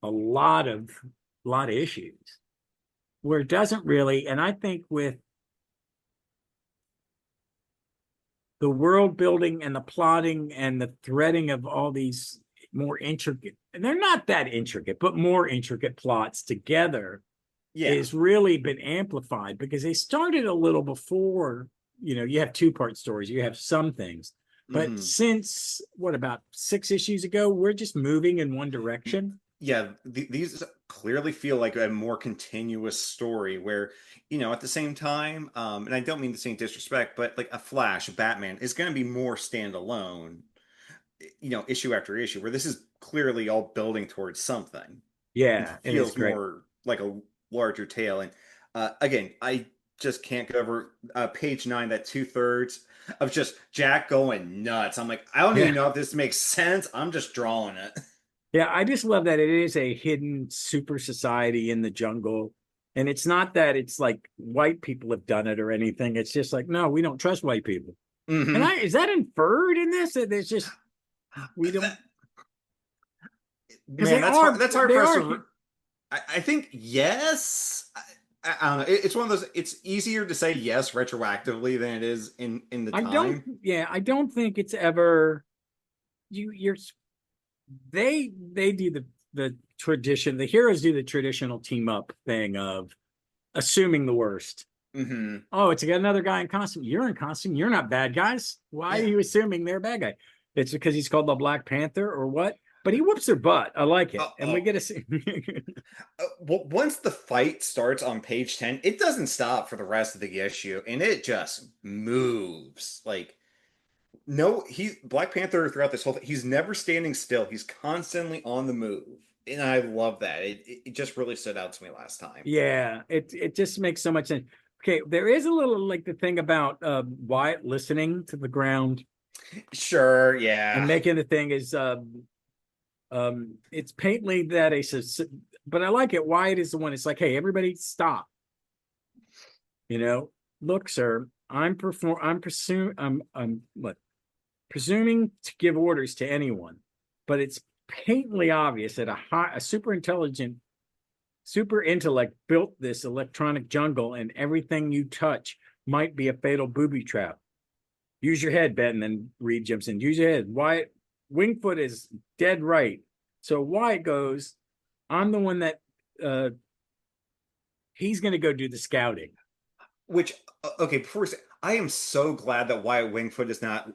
a lot of issues where it doesn't really, and I think with the world building and the plotting and the threading of all these more intricate, and they're not that intricate, but more intricate plots together, Yeah. is really been amplified, because they started a little before. You have two-part stories, you have some things, but Mhm. since what, about 6 issues ago, we're just moving in one direction. Yeah, these clearly feel like a more continuous story where, at the same time, and I don't mean this in disrespect, but like a Flash, a Batman is going to be more standalone, issue after issue, where this is clearly all building towards something and Yeah, and it's feels great. more like a larger tale. And again, I just can't get over page 9, that 2/3 of just Jack going nuts. I'm like, I don't even Yeah. know if this makes sense. I'm just drawing it. Yeah, I just love that it is a hidden super society in the jungle. And it's not that it's like white people have done it or anything. It's just like, no, we don't trust white people. And Hmm. is that inferred in this? That there's just, we don't, because Man, that's hard they for us are, to. I think yes. I don't know. It's one of those. It's easier to say yes retroactively than it is in the time. I don't think it's ever, you're, they do the tradition, the heroes do the traditional team up thing of assuming the worst. Hmm. Oh, it's another guy in costume. You're in costume. You're not bad guys. Why are Yeah. you assuming they're a bad guy? It's because he's called the Black Panther or what? But he whoops their butt. I like it. Oh, And we oh. get to see. Well, once the fight starts on page 10, it doesn't stop for the rest of the issue, and it just moves. Like no, he Black Panther throughout this whole thing, he's never standing still. He's constantly on the move, and I love that. It just really stood out to me last time. Yeah, it just makes so much sense. Okay, there is a little like the thing about Wyatt listening to the ground Sure, and yeah. making the thing is it's patently that but I like it. Wyatt is the one. It's like, hey, everybody stop. You know, look, sir, I'm what, presuming to give orders to anyone, but it's patently obvious that a super intellect built this electronic jungle, and everything you touch might be a fatal booby trap. Use your head, Ben. And then Reed jumps in. Use your head. Wyatt Wingfoot is dead right. So Wyatt goes, I'm the one that uh he's gonna go do the scouting. Which okay, before we say, I am so glad that Wyatt Wingfoot is not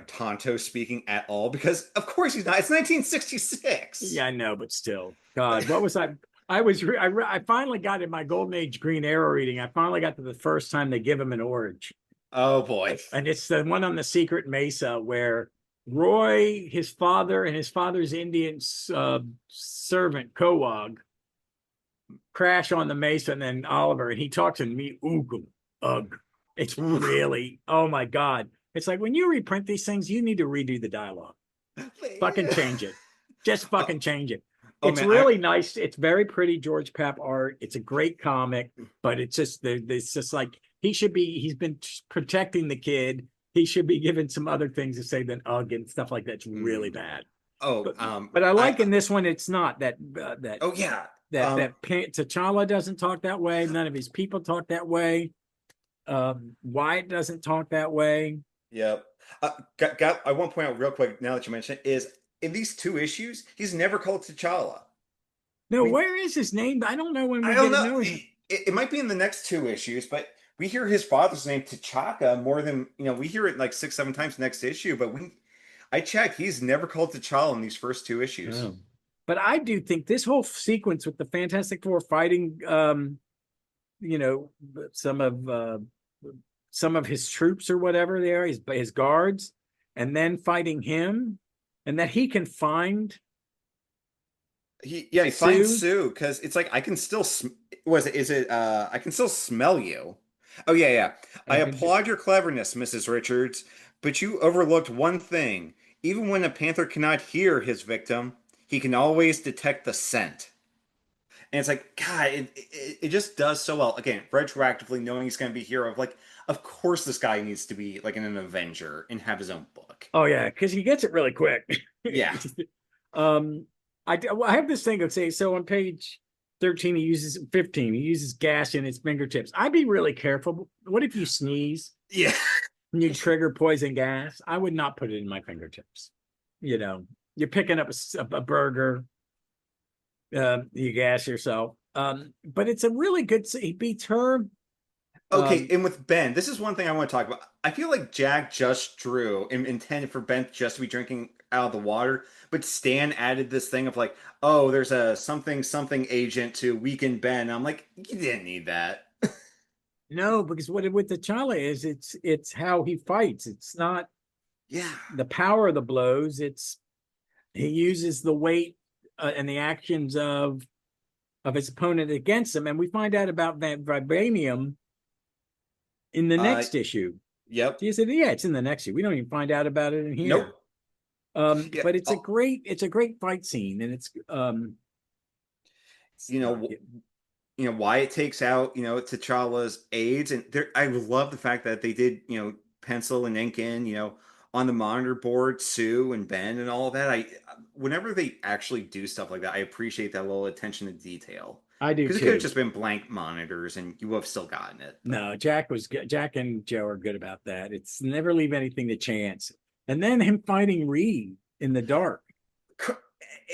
Tonto speaking at all, because of course he's not. It's 1966. Yeah, I know, but still, God, what was I? I finally got in my Golden Age Green Arrow reading. I finally got to the first time they give him an orange, Oh boy. and it's the one on the secret mesa where Roy, his father, and his father's Indian servant Kowag crash on the mesa, and then Oliver, and he talks to me, oogum, ugh. It's really, oh my God. It's like when you reprint these things, you need to redo the dialogue. Fucking change it. Just oh, fucking change it. oh It's man, I really nice. It's very pretty George Pap art. It's a great comic, but it's just like he's been protecting the kid. He should be given some other things to say than ugh and stuff like that's really mm, bad. oh But I like I in this one, it's not that oh yeah. T'Challa doesn't talk that way. None of his people talk that way. Wyatt doesn't talk that way. Yep. I want to point out real quick now that you mention it is in these 2 issues, he's never called T'Challa. No, We where is his name? I don't know when I we don't get to know. know him. It might be in the next 2 issues, but we hear his father's name T'Chaka more than we hear it like 6, 7 times next issue. But I checked, he's never called T'Challa in these first 2 issues. Oh. But I do think this whole sequence with the Fantastic Four fighting, you know, some of his troops or whatever they are, his guards, and then fighting him, and that he can find He finds Sue. Sue because it's like I can still was it is it I can still smell you. Oh yeah, yeah. I applaud your cleverness, Mrs. Richards, but you overlooked one thing. Even when a panther cannot hear his victim, he can always detect the scent. And it's like, God, it just does so well. Again, retroactively knowing he's going to be a hero, like, of course this guy needs to be like an Avenger and have his own book. Oh yeah, because he gets it really quick. Yeah. um, I have this thing of saying so on page 13 he uses 15 he uses gas in his fingertips. I'd be really careful. What if you sneeze Yeah. and you trigger poison gas? I would not put it in my fingertips. You know, you're picking up a burger, you gas yourself. But it's a really good. He beats her. Okay, Um, and with Ben, this is one thing I want to talk about. I feel like Jack just drew and intended for Ben just to be drinking out of the water, but Stan added this thing of like, oh, there's a something something agent to weaken Ben. I'm like, you didn't need that. no, because what with the T'Challa is it's how he fights. It's not Yeah. the power of the blows. It's he uses the weight and the actions of his opponent against him, and we find out about that vibranium in the Uh, next issue. yep. He said, "Yeah, it's in the next issue. We don't even find out about it in here." Nope. Yeah. But it's a great fight scene, and You know, why it takes out T'Challa's aides, and there I love the fact that they did pencil and ink in on the monitor board Sue and Ben and all of that. I Whenever they actually do stuff like that, I appreciate that little attention to detail I do because it could have too. just been blank monitors and you would have still gotten it. But No, Jack and Joe are good about that. It's never leave anything to chance. And then him fighting Reed in the dark.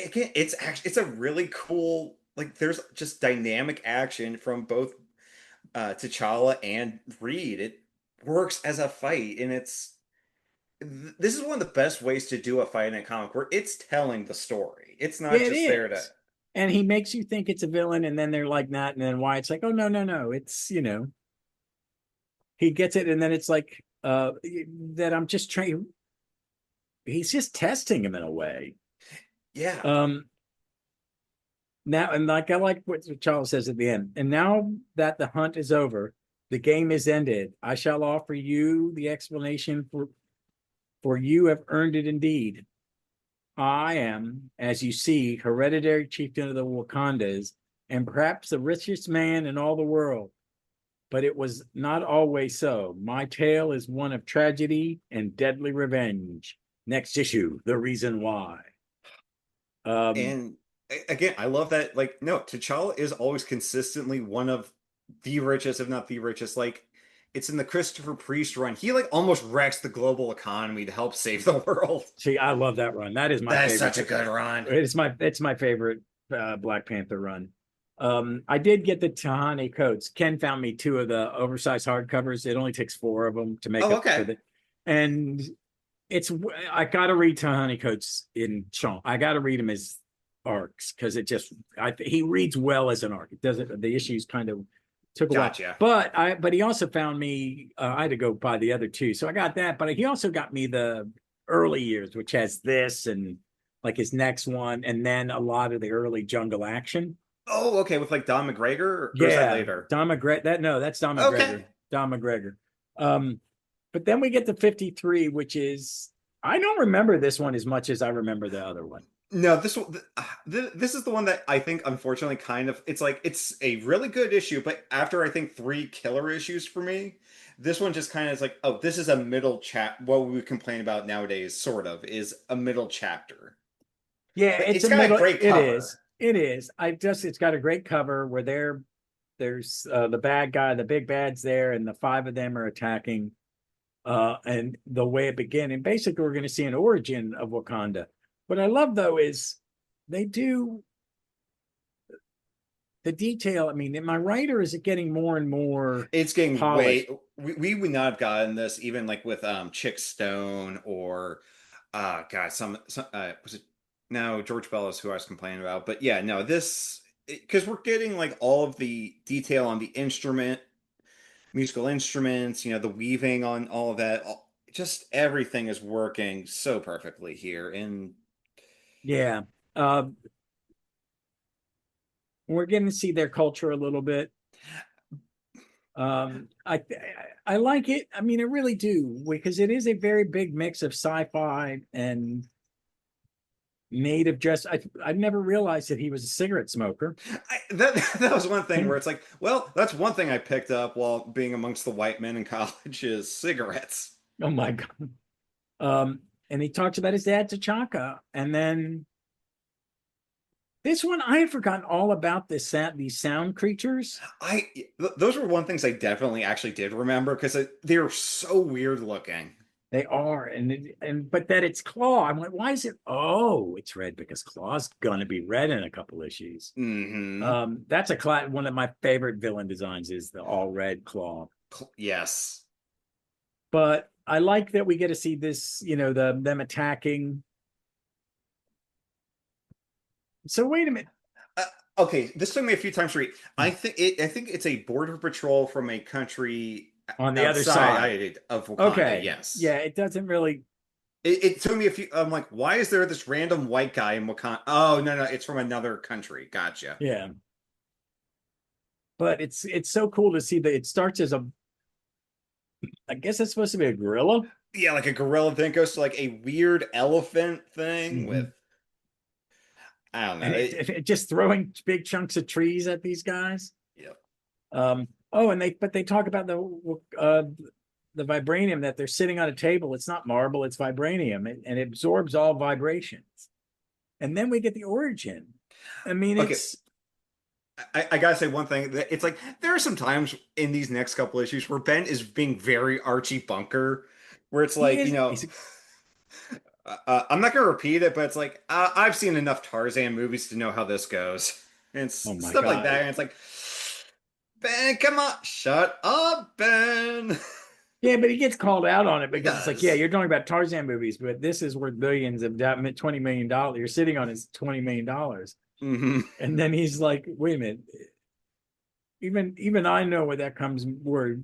again, it's a really cool, like, there's just dynamic action from both T'Challa and Reed. It works as a fight, and this is one of the best ways to do a fight in a comic where it's telling the story. It's Yeah, not it just there to. is. And he makes you think it's a villain, and then they're like not, and then why it's like, oh no, no, no. It's he gets it, and then it's like that I'm just trying he's just testing him in a way. Yeah. Um Now, and like I like what Charles says at the end. And now that the hunt is over, the game is ended. I shall offer you the explanation for you have earned it indeed. I am, as you see, hereditary chieftain of the Wakandas, and perhaps the richest man in all the world. But it was not always so. My tale is one of tragedy and deadly revenge. Next issue, the reason why. Um, And again, I love that. Like, no, T'Challa is always consistently one of the richest, if not the richest. Like, it's in the Christopher Priest run. He like almost wrecks the global economy to help save the world. See, I love that run. That is my That's favorite. such a good run. It's my favorite Black Panther run. I did get the Tahani coats. Ken found me two of the oversized hardcovers. It only takes four of them to make Oh, up for okay. the, and it's I got to read Tahani coats in chunk. I got to read him as arcs because he reads well as an arc. It doesn't the issues kind of took a while. Gotcha. But he also found me. I had to go buy the other two, so I got that. But he also got me the early years, which has this and like his next one, and then a lot of the early Jungle Action. Oh, okay. With like Don McGregor, or is that Yeah, later? Don McGregor. That's Don Okay. McGregor. Don McGregor. Um, but then we get to 53, which is I don't remember this one as much as I remember the other one. No, this is the one that I think, unfortunately, kind of, it's like it's a really good issue, but after I think three killer issues for me, this one just kind of is like, oh, this is a middle chap. What we complain about nowadays, sort of, is a middle chapter. Yeah, But it's it's a got a middle. great It cover. is. It is. It's got a great cover where there's the bad guy, the big bad's there, and the five of them are attacking. And the way it began, and basically we're going to see an origin of Wakanda. What I love though is they do the detail. I mean, my writer is getting more and more It's getting way. polished. We would not have gotten this even like with Chick Stone or God, some was it? No, George Bell is who I was complaining about. But yeah, no, this because we're getting like all of the detail on the musical instruments, the weaving on all of that. Just everything is working so perfectly here. And Yeah. Um, we're getting to see their culture a little bit. I like it. I mean, I really do, because it is a very big mix of sci-fi and native dress. I never realized that he was a cigarette smoker. that that was one thing where it's like, well, that's one thing I picked up while being amongst the white men in college is cigarettes. Oh my God. And he talks about his dad T'Chaka. And then this one, I had forgotten all about these sound creatures. Those were one things I definitely actually did remember because they're so weird looking. They are, but that it's Claw. I'm like, why is it? Oh, it's red because Claw's gonna be red in a couple issues. Hmm. That's one of my favorite villain designs is the all red Claw. Yes. But I like that we get to see this, them attacking. So wait a minute. Uh, okay, this took me a few times to read. I think it's a border patrol from a country On the other side. outside of Wakanda. Okay. Yes. Yeah, it doesn't really. It took me a few. I'm like, why is there this random white guy in Wakanda? Oh no, no, it's from another country. Gotcha. Yeah. But it's so cool to see that it starts as I guess it's supposed to be a gorilla. Yeah, like a gorilla thing goes to like a weird elephant thing Mm-hmm. with I don't know. And it just throwing big chunks of trees at these guys. Yeah. Oh, and they talk about the vibranium that they're sitting on a table. It's not marble, it's vibranium, and it absorbs all vibrations. And then we get the origin. I mean, Okay, it's I gotta say one thing. It's like there are some times in these next couple issues where Ben is being very Archie Bunker, where it's he like is he's I'm not gonna repeat it, but it's like I've seen enough Tarzan movies to know how this goes, and oh my stuff like God. that. And it's like Ben, come on, shut up, Ben. Yeah, but he gets called out on it He because it's like, yeah, does. you're talking about Tarzan movies, but this is worth billions of $20 million. You're sitting on his $20 million. Hmm. And then he's like, wait a minute, even I know where that comes word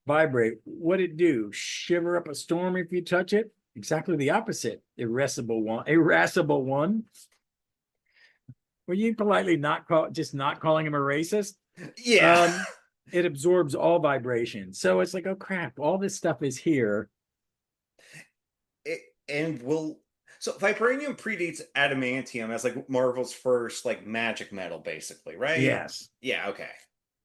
vibrate. What it do? Shiver up a storm if you touch it? Exactly the opposite. Irascible one. Irascible one. Were you politely not calling him a racist? Yeah. Um, it absorbs all vibration. So it's like, oh crap, all this stuff is here. It, and will so vibranium predates adamantium as like Marvel's first like magic metal, basically, right? Yes. Yeah. Okay.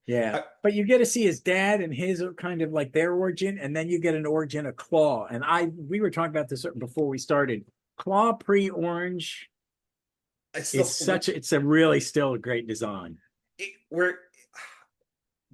Yeah. Uh, But you get to see his dad and his kind of like their origin, and then you get an origin of Claw. And we were talking about this before we started. Claw pre-orange it's is the it's a really still a great design. where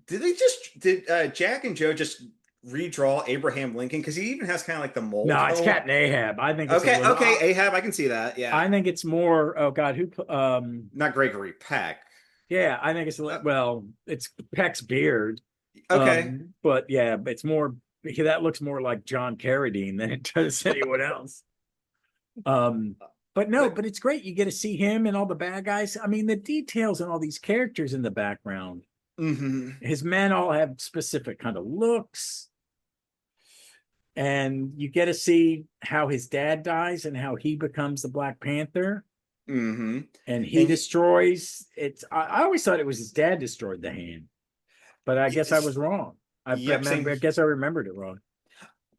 did Jack and Joe just redraw Abraham Lincoln because he even has kind of like the mold No, it's home. Captain Ahab. I think it's a Okay, little. okay, Ahab, I can see that. Yeah, I think it's more. Oh God, not Gregory Peck. yeah, I think Uh, well, it's Peck's beard. okay, But yeah, it's more. That looks more like John Carradine than it does anyone else. Um, but no, but but it's great. You get to see him and all the bad guys. I mean, the details and all these characters in the background. hmm His men all have specific kind of looks, and you get to see how his dad dies and how he becomes the Black Panther, hmm and he and destroys it. I always thought it was his dad destroyed the hand, but I guess I it's was wrong. yep, same. I guess I remembered it wrong.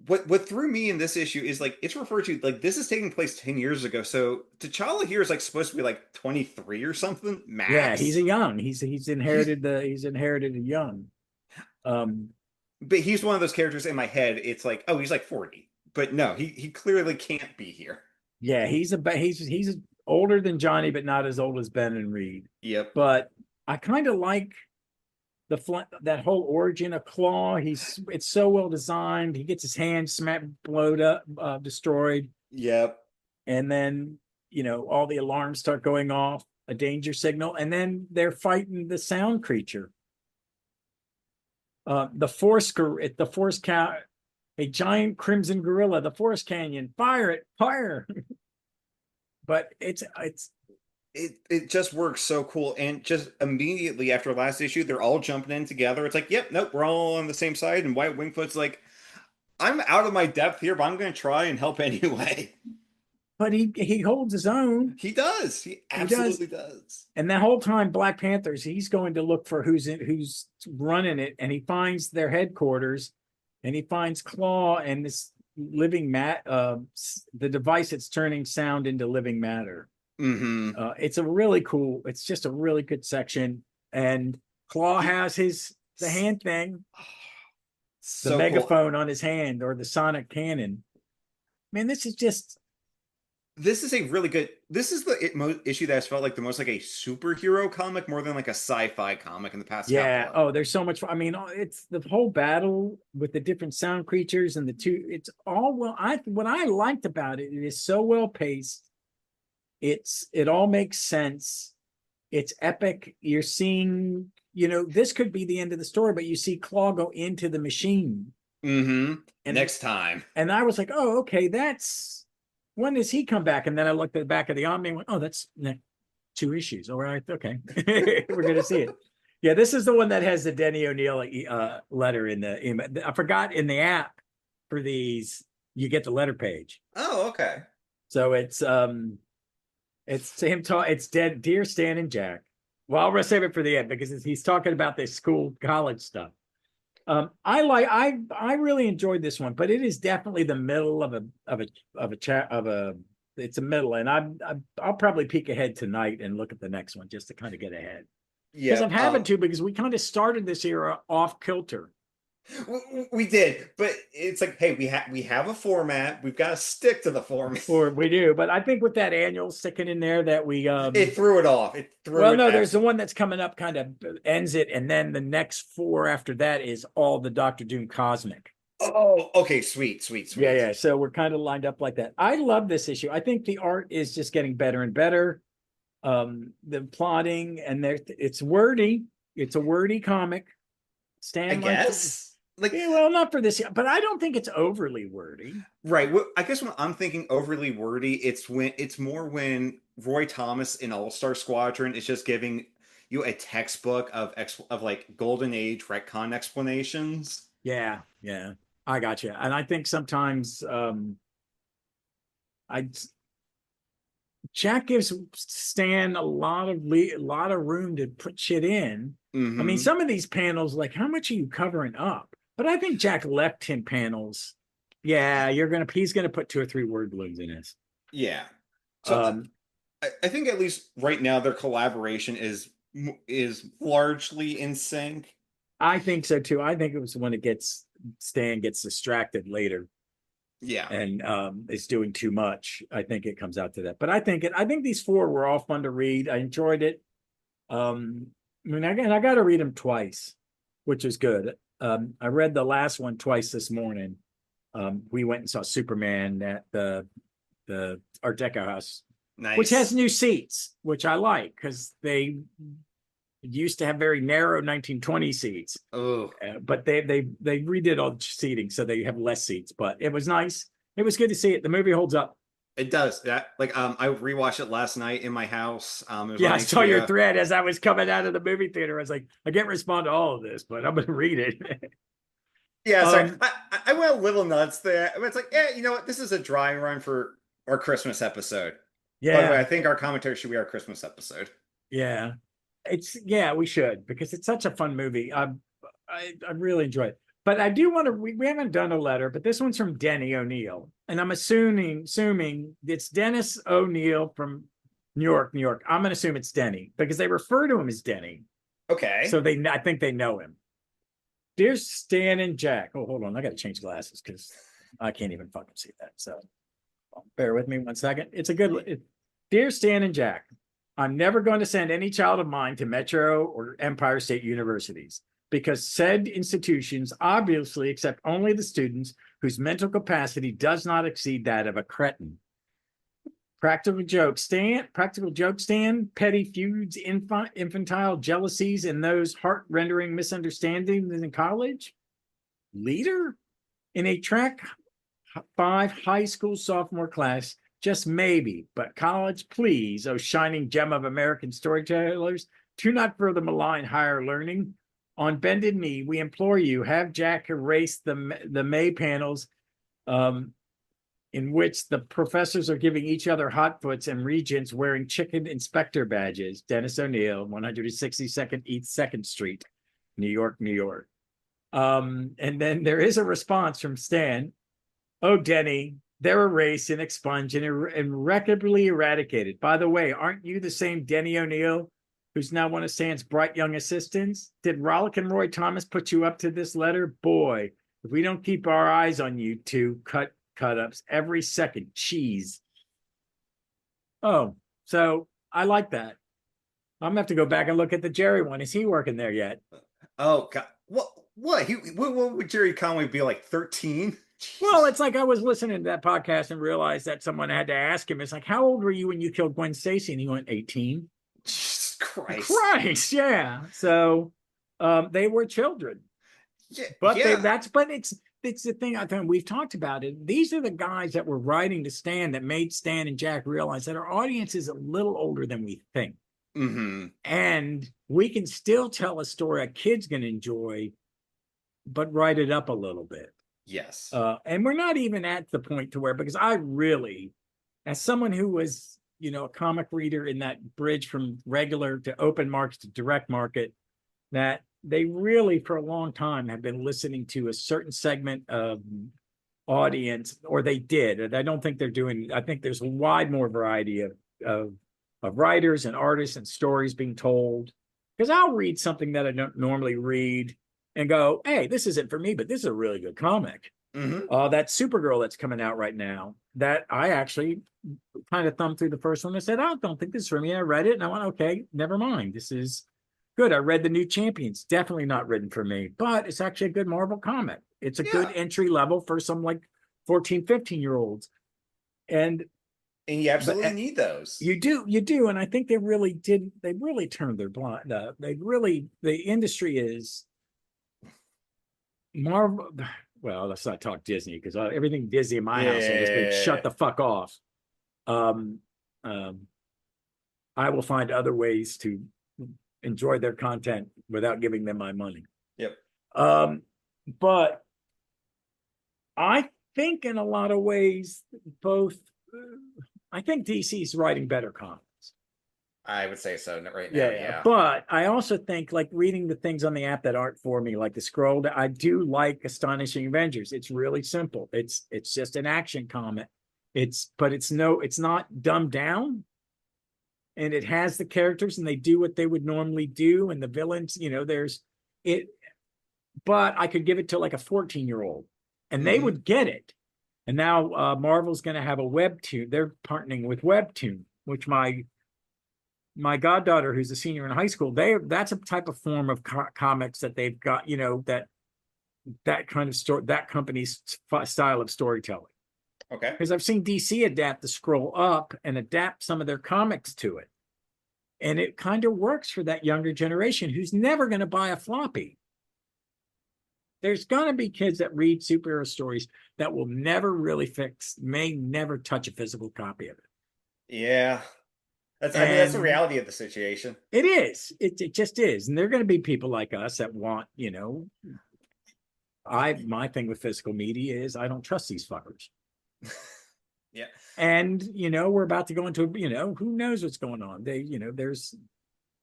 What threw me in this issue is like it's referred to like this is taking place 10 years ago. So T'Challa here is like supposed to be like 23 or something Yeah, he's a max. young. He's He's inherited a young. Um, but he's one of those characters in my head. It's like, oh, he's like 40. But no, he clearly can't be here. yeah, he's older than Johnny, but not as old as Ben and Reed. Yep. But I kind of like that whole origin of Claw. It's so well designed. He gets his hand smacked, blowed up, destroyed, Yep. and then all the alarms start going off, a danger signal, and then they're fighting the sound creature. The forest cow, a giant crimson gorilla, the forest canyon, fire it, fire. but it just works so cool. And just immediately after last issue, they're all jumping in together. It's like, yep, nope, we're all on the same side. And White Wingfoot's like, I'm out of my depth here, but I'm going to try and help anyway. but he holds his own. He does. He absolutely does. And that whole time, Black Panthers, he's going to look for who's running it, and he finds their headquarters, and he finds Claw and this living the device that's turning sound into living matter. Mm-hmm. It's a really cool. It's just a really good section, and Claw has the hand thing, So the cool. megaphone on his hand, or the sonic cannon. Man, this is a really good. This is the issue that has felt like the most like a superhero comic more than like a sci-fi comic in the past. yeah. Oh, there's so much. I mean, it's the whole battle with the different sound creatures and the two. It's all well. What I liked about it, it is so well paced. It all makes sense. It's epic. You're seeing, this could be the end of the story, but you see Claw go into the machine. Mm-hmm. And next time. And I was like, oh, okay, when does he come back? And then I looked at the back of the Omni and went, oh, that's 2 issues. All right, okay. We're going to see it. Yeah, this is the one that has the Denny O'Neil letter in the email. I forgot in the app for these, you get the letter page. Oh, okay. So it's him it's Dear Stan and Jack. Well, I'll save it for the end because he's talking about this college stuff. I really enjoyed this one, but it is definitely the middle it's a middle, and I'll probably peek ahead tonight and look at the next one just to kind of get ahead. Yeah, because I'm having to, because we kind of started this era off kilter. We did, but it's like, hey, we have a format. We've got to stick to the format. Or we do, but I think with that annual sticking in there that we it threw it off. There's the one that's coming up, kind of ends it, and then the next 4 after that is all the Doctor Doom Cosmic. Oh, okay, sweet. Yeah. So we're kind of lined up like that. I love this issue. I think the art is just getting better and better. The plotting and it's wordy. It's a wordy comic. I guess. Not for this, but I don't think it's overly wordy. Right. Well, I guess when I'm thinking overly wordy, it's more when Roy Thomas in All-Star Squadron is just giving you a textbook of like Golden Age retcon explanations. Yeah, I got you. And I think sometimes Jack gives Stan a lot of room to put shit in. Mm-hmm. I mean, some of these panels, like, how much are you covering up? But I think Jack left him panels. Yeah, he's gonna put 2 or 3 word balloons in this. Yeah. So I think at least right now their collaboration is largely in sync. I think so too. I think it was when Stan gets distracted later. Yeah. And is doing too much. I think it comes out to that. But I think these 4 were all fun to read. I enjoyed it. I got to read them twice, which is good. I read the last one twice this morning. We went and saw Superman at the Art Deco house, nice. Which has new seats, which I like because they used to have very narrow 1920 seats. Oh, but they redid all the seating, so they have less seats. But it was nice. It was good to see it. The movie holds up. It does. I rewatched it last night in my house. I saw your thread as I was coming out of the movie theater. I was like, I can't respond to all of this, but I'm going to read it. Yeah, sorry. I went a little nuts there. It's like, yeah, you know what? This is a dry run for our Christmas episode. Yeah. By the way, I think our commentary should be our Christmas episode. Yeah. We should, because it's such a fun movie. I really enjoy it. But I do want to, we haven't done a letter, but this one's from Denny O'Neil. And I'm assuming it's Dennis O'Neil from New York. I'm going to assume it's Denny because they refer to him as Denny. Okay. So I think they know him. Dear Stan and Jack. Oh, hold on. I got to change glasses because I can't even fucking see that. So bear with me 1 second. It's a good, Dear Stan and Jack, I'm never going to send any child of mine to Metro or Empire State Universities, because said institutions obviously accept only the students whose mental capacity does not exceed that of a cretin. Practical joke, Stan. Petty feuds, infantile jealousies, and those heart-rendering misunderstandings in college. Leader? In a track 5 high school sophomore class, just maybe. But college, please, oh shining gem of American storytellers, do not further malign higher learning. On bended knee, we implore you, have Jack erase the May panels in which the professors are giving each other hotfoots and regents wearing chicken inspector badges. Dennis O'Neill, 162nd East 2nd Street, New York, New York. And then there is a response from Stan. Oh, Denny, they're erased and expunged and irreparably eradicated. By the way, aren't you the same Denny O'Neill who's now one of Stan's bright young assistants? Did Rollick and Roy Thomas put you up to this letter? Boy, if we don't keep our eyes on you two cut-ups every second, cheese. Oh, so I like that. I'm gonna have to go back and look at the Jerry one. Is he working there yet? Oh God, what? What would Jerry Conway be like? 13? Well, it's like I was listening to that podcast and realized that someone had to ask him. It's like, how old were you when you killed Gwen Stacy? And he went 18. Jesus Christ. Christ, yeah. So they were children. Yeah, But yeah. it's the thing I think we've talked about it. These are the guys that were writing to Stan that made Stan and Jack realize that our audience is a little older than we think. Mm-hmm. And we can still tell a story a kid's going to enjoy, but write it up a little bit. Yes. And we're not even at the point to where, because I really, as someone who was, a comic reader in that bridge from regular to open markets to direct market, that they really for a long time have been listening to a certain segment of audience, or they did. And I don't think they're doing, I think there's a wide more variety of writers and artists and stories being told. Because I'll read something that I don't normally read and go, hey, this isn't for me, but this is a really good comic. Mm-hmm. That Supergirl that's coming out right now, that I actually kind of thumbed through the first one and said, I don't think this is for me. I read it and I went, okay, never mind. This is good. I read the New Champions. Definitely not written for me, but it's actually a good Marvel comic. It's a good entry level for some like 14, 15-year-olds. And you absolutely need those. You do. And I think they really turned their blind. The industry is Marvel. Well, let's not talk Disney because everything Disney in my house has been shut the fuck off. I will find other ways to enjoy their content without giving them my money. Yep. But I think in a lot of ways, I think DC's writing better comics. I would say so right now. Yeah. But I also think like reading the things on the app that aren't for me, like the scroll, I do like Astonishing Avengers. It's really simple. It's just an action comic. It's not dumbed down. And it has the characters and they do what they would normally do. And the villains, there's it. But I could give it to like a 14-year-old and they would get it. And now Marvel's going to have a webtoon. They're partnering with Webtoon, which my goddaughter, who's a senior in high school, that's a type of form of comics that they've got, that kind of story, that company's style of storytelling. Okay. Because I've seen DC adapt the Scroll Up and adapt some of their comics to it. And it kind of works for that younger generation who's never going to buy a floppy. There's going to be kids that read superhero stories that will never really may never touch a physical copy of it. Yeah. That's the reality of the situation. It is. It just is. And there are going to be people like us that want, my thing with physical media is I don't trust these fuckers. Yeah. And, we're about to go into, who knows what's going on. There's,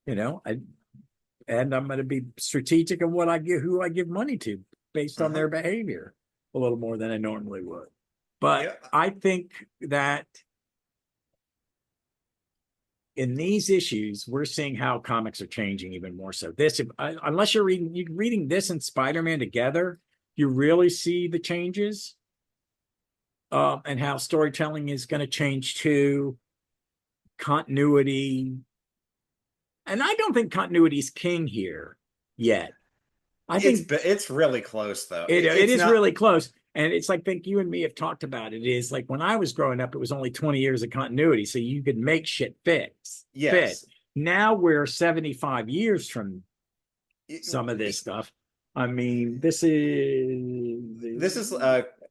and I'm going to be strategic in who I give money to based on their behavior a little more than I normally would. But I think that in these issues, we're seeing how comics are changing even more so. Unless you're reading this and Spider-Man together, you really see the changes and how storytelling is going to change too, continuity. And I don't think continuity is king here yet. I think it's really close though. It is really close. And it's like, I think you and me have talked about it. It is like when I was growing up, it was only 20 years of continuity. So you could make shit fit. Now we're 75 years from some of this stuff. I mean, this is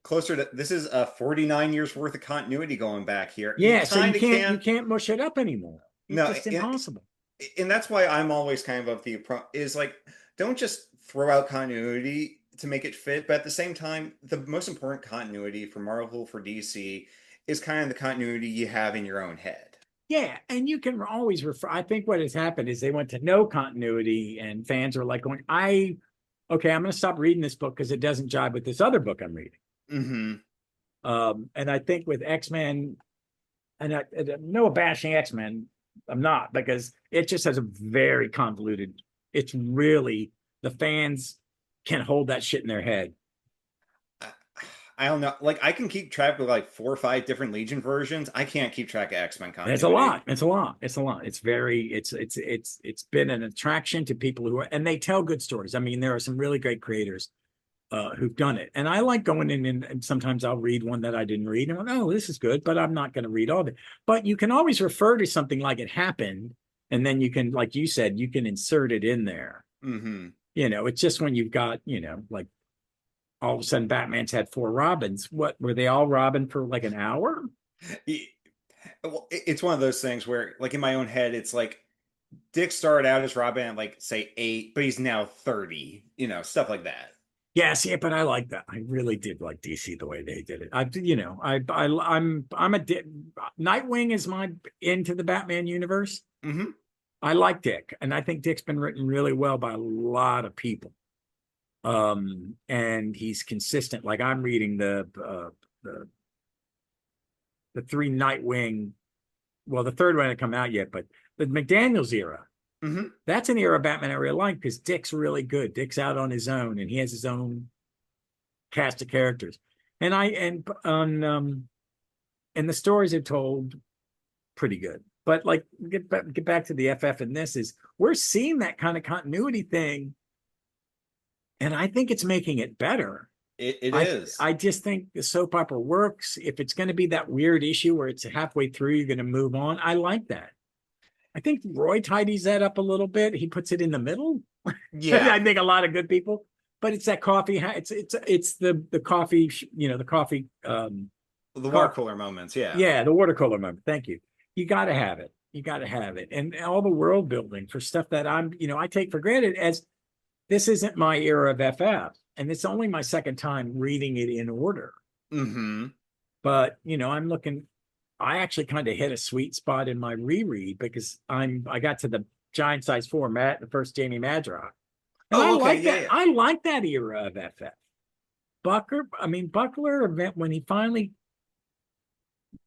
closer to this is 49 years worth of continuity going back here. You Yeah, so kind of you can't. can't mush it up anymore. It's No, just impossible. and that's why I'm always kind of the approach is like, don't just throw out continuity to make it fit, but at the same time, the most important continuity for Marvel, for DC, is kind of the continuity you have in your own head. Yeah, and you can always refer. I think what has happened is they went to no continuity, and fans are like going, okay, I'm going to stop reading this book because it doesn't jibe with this other book I'm reading." Hmm. And I think with X-Men, and no bashing X-Men, I'm not, because it just has a very convoluted. It's really, the fans can hold that shit in their head. I, I don't know. Like I can keep track of like 4 or 5 different Legion versions. I can't keep track of X-Men It's a continuity. lot. It's a lot. It's a lot. It's very. It's been an attraction to people who are, and they tell good stories. I mean, there are some really great creators who've done it, and I like going in and sometimes I'll read one that I didn't read, and oh, this is good, but I'm not going to read all of it. But you can always refer to something like it happened, and then you can, like you said, you can insert it in there. Hmm. It's just when you've got, like all of a sudden Batman's had 4 Robins. What were they all Robin for like an hour? Well, it's one of those things where, like in my own head, it's like Dick started out as Robin at like say 8, but he's now 30. Stuff like that. Yes, yeah, but I like that. I really did like DC the way they did it. I'm Nightwing is my into the Batman universe. Hmm. I like Dick, and I think Dick's been written really well by a lot of people. And he's consistent. Like I'm reading the 3 Nightwing. Well, the third one hasn't come out yet, but the McDaniel's era. Hmm. That's an era of Batman I really like because Dick's really good. Dick's out on his own, and he has his own cast of characters. And the stories are told pretty good. But like get back to the FF, and this is, we're seeing that kind of continuity thing, and I think it's making it better. It I is. I just think the soap opera works. If it's going to be that weird issue where it's halfway through, you're going to move on. I like that. I think Roy tidies that up a little bit. He puts it in the middle. Yeah. I think a lot of good people, but it's that coffee. It's the coffee. The coffee. The water Co- cooler moments. Yeah. yeah, the water cooler moment. Thank you. You got to have it. You got to have it, and all the world building for stuff that I take for granted, as this isn't my era of FF, and it's only my second time reading it in order. Hmm. But I'm looking. I actually kind of hit a sweet spot in my reread because I got to the giant size format, the first Jamie Madrox, and I Oh, okay. like Yeah, that. yeah. I like that era of FF. Buckler event, when he finally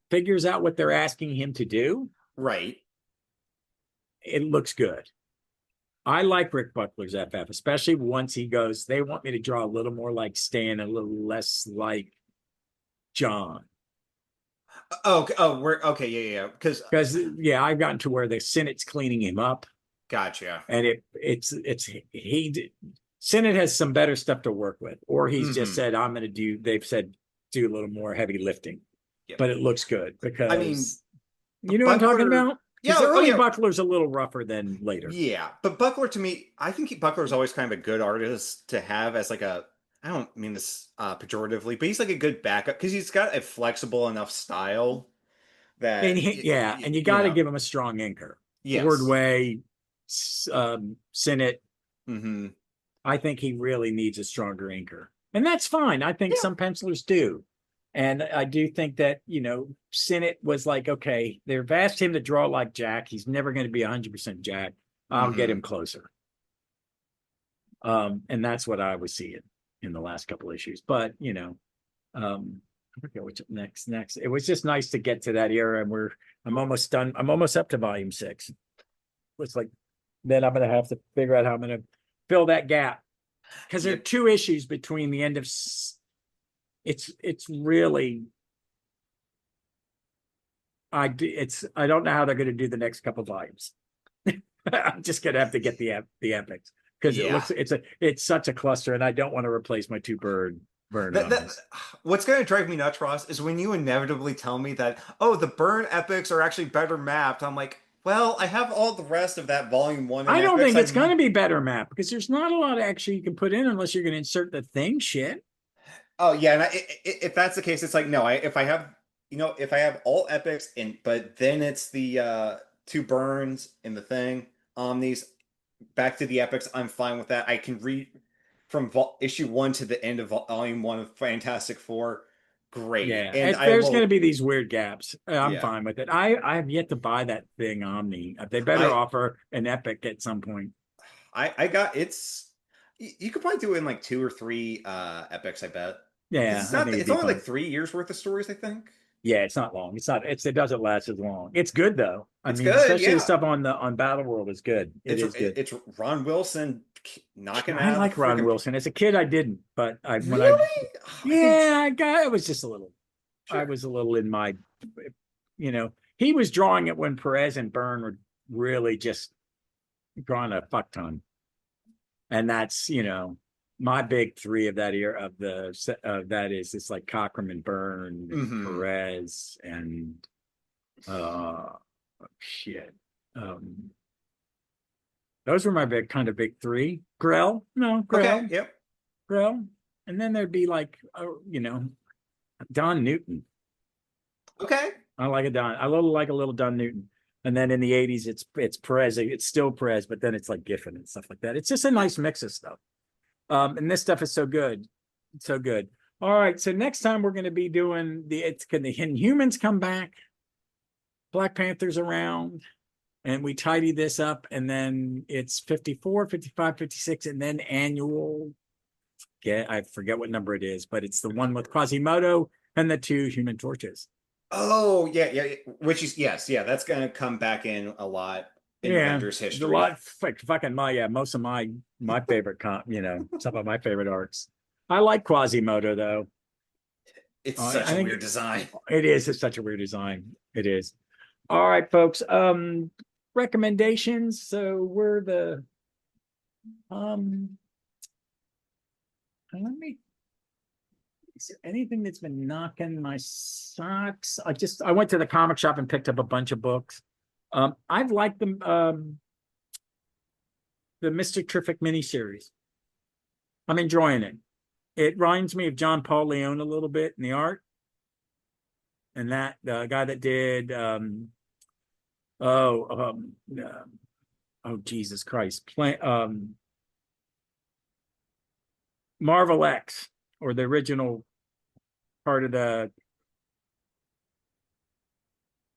figures out what they're asking him to do, Right. it looks good. I like Rick Buckler's FF, especially once he goes, they want me to draw a little more like Stan, a little less like John. Oh, okay. Oh, we're okay. Yeah, yeah. Because Because yeah, I've gotten to where the Senate's cleaning him up, gotcha. and it's he Senate has some better stuff to work with, or he's just Hmm. said I'm going to do. They've said do a little more heavy lifting, Yep. but it looks good I mean, because you know what I'm talking Buckler. about. Yeah. Because Oh, early yeah. Buckler's a little rougher than later. Yeah. But Buckler to me, I think Buckler is always kind of a good artist to have as like a. I don't mean this pejoratively, but he's like a good backup because he's got a flexible enough style And that yeah, and you you got to know. give him a strong anchor. Yes. Ordway, Senate. Hmm. I think he really needs a stronger anchor, and that's fine. I think Yeah. some pencilers do, and I do think that Senate was like, okay, they've asked him to draw like Jack. He's never going to be 100% Jack. I'll get Hmm. him closer. And that's what I was seeing in the last couple issues. But I forget what's next. Next, it was just nice to get to that era, and I'm almost done. I'm almost up to volume 6. It's like then I'm going to have to figure out how I'm going to fill that gap because there are Yep. 2 issues between the end of. It's really. I don't know how they're going to do the next couple volumes. I'm just going to have to get the epics because Yeah. it's such a cluster, and I don't want to replace my 2 burn That novels. what's going to drive me nuts, Ross, is when you inevitably tell me that, oh, the burn epics are actually better mapped. I'm like, well, I have all the rest of that volume one in I don't epics. think it's going to be better map because there's not a lot of extra you can put in unless you're going to insert the thing shit. Oh yeah, and if that's the case, it's like no. If I have if I have all epics and but then it's the two burns in the thing omnis back to the epics, I'm fine with that. I can read from issue one to the end of volume one of Fantastic Four. Great, Yeah, and I there's going to will. be these weird gaps. I'm Yeah, fine with it. I have yet to buy that thing Omni. They better I offer an Epic at some point. I got it's. You could probably do it in like two or three epics, I bet. Because Yeah, it's I not. think it'd It's be only fun. like 3 years worth of stories, I think. Yeah, it's not long. It's not. It doesn't last as long. It's good though. I It's mean, good, especially the yeah. stuff on Battle World is good. It is good. It's Ron Wilson knocking it I out of the like Ron freaking. Wilson. As a kid, I didn't, but I when I Really? Oh, I think yeah, I got it was just a little. I sure. was a little in my, he was drawing it when Perez and Byrne were really just drawing a fuck ton. And that's my big three of that year of that is it's like Cockrum and Byrne and Hmm. Perez and uh shit. Um those were my big three. Grell, no, Okay. Grell, Yep. Grell. And then there'd be like Don Newton. Okay. I like a Don. I little like a little Don Newton. And then in the 80s, it's Perez. It's still Perez, but then it's like Giffen and stuff like that. It's just a nice mix of stuff. And this stuff is so good. So good. All right. So next time we're going to be doing the Inhumans come back, Black Panther's around, and we tidy this up, and then it's 54, 55, 56, and then annual. Yeah, I forget what number it is, but it's the one with Quasimodo and the two Human Torches. Oh yeah, yeah. Which is yes, yeah. That's gonna come back in a lot in Yeah, Avengers the history. lot fucking most of my favorite some of my favorite arcs. I like Quasimodo though. It's I such a think weird design. it is. It's such a weird design. It is. All right, folks. Recommendations. So we're the um. Let me. Is there anything that's been knocking my socks? I went to the comic shop and picked up a bunch of books. I've liked the Mr. Terrific miniseries. I'm enjoying it. It reminds me of John Paul Leone a little bit in the art, and that the guy that did oh oh Jesus Christ, Marvel X or the original part of the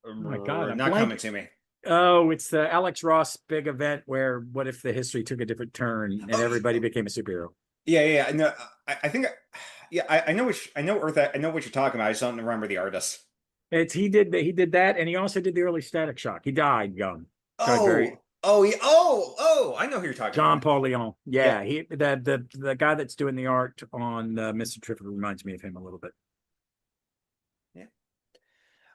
oh my God, I'm Not coming blank. to me. Oh, it's the Alex Ross big event where what if the history took a different turn and Oh everybody became a superhero? yeah, yeah. Yeah. No, I think yeah. I know I know Earth. I know what you're talking about. I just don't remember the artist. It's he did that, and he also did the early Static Shock. He died young, died very Yeah. I know who you're talking John about. Paul Leon. Yeah, Yeah, the guy that's doing the art on Mr. Terrific reminds me of him a little bit. yeah.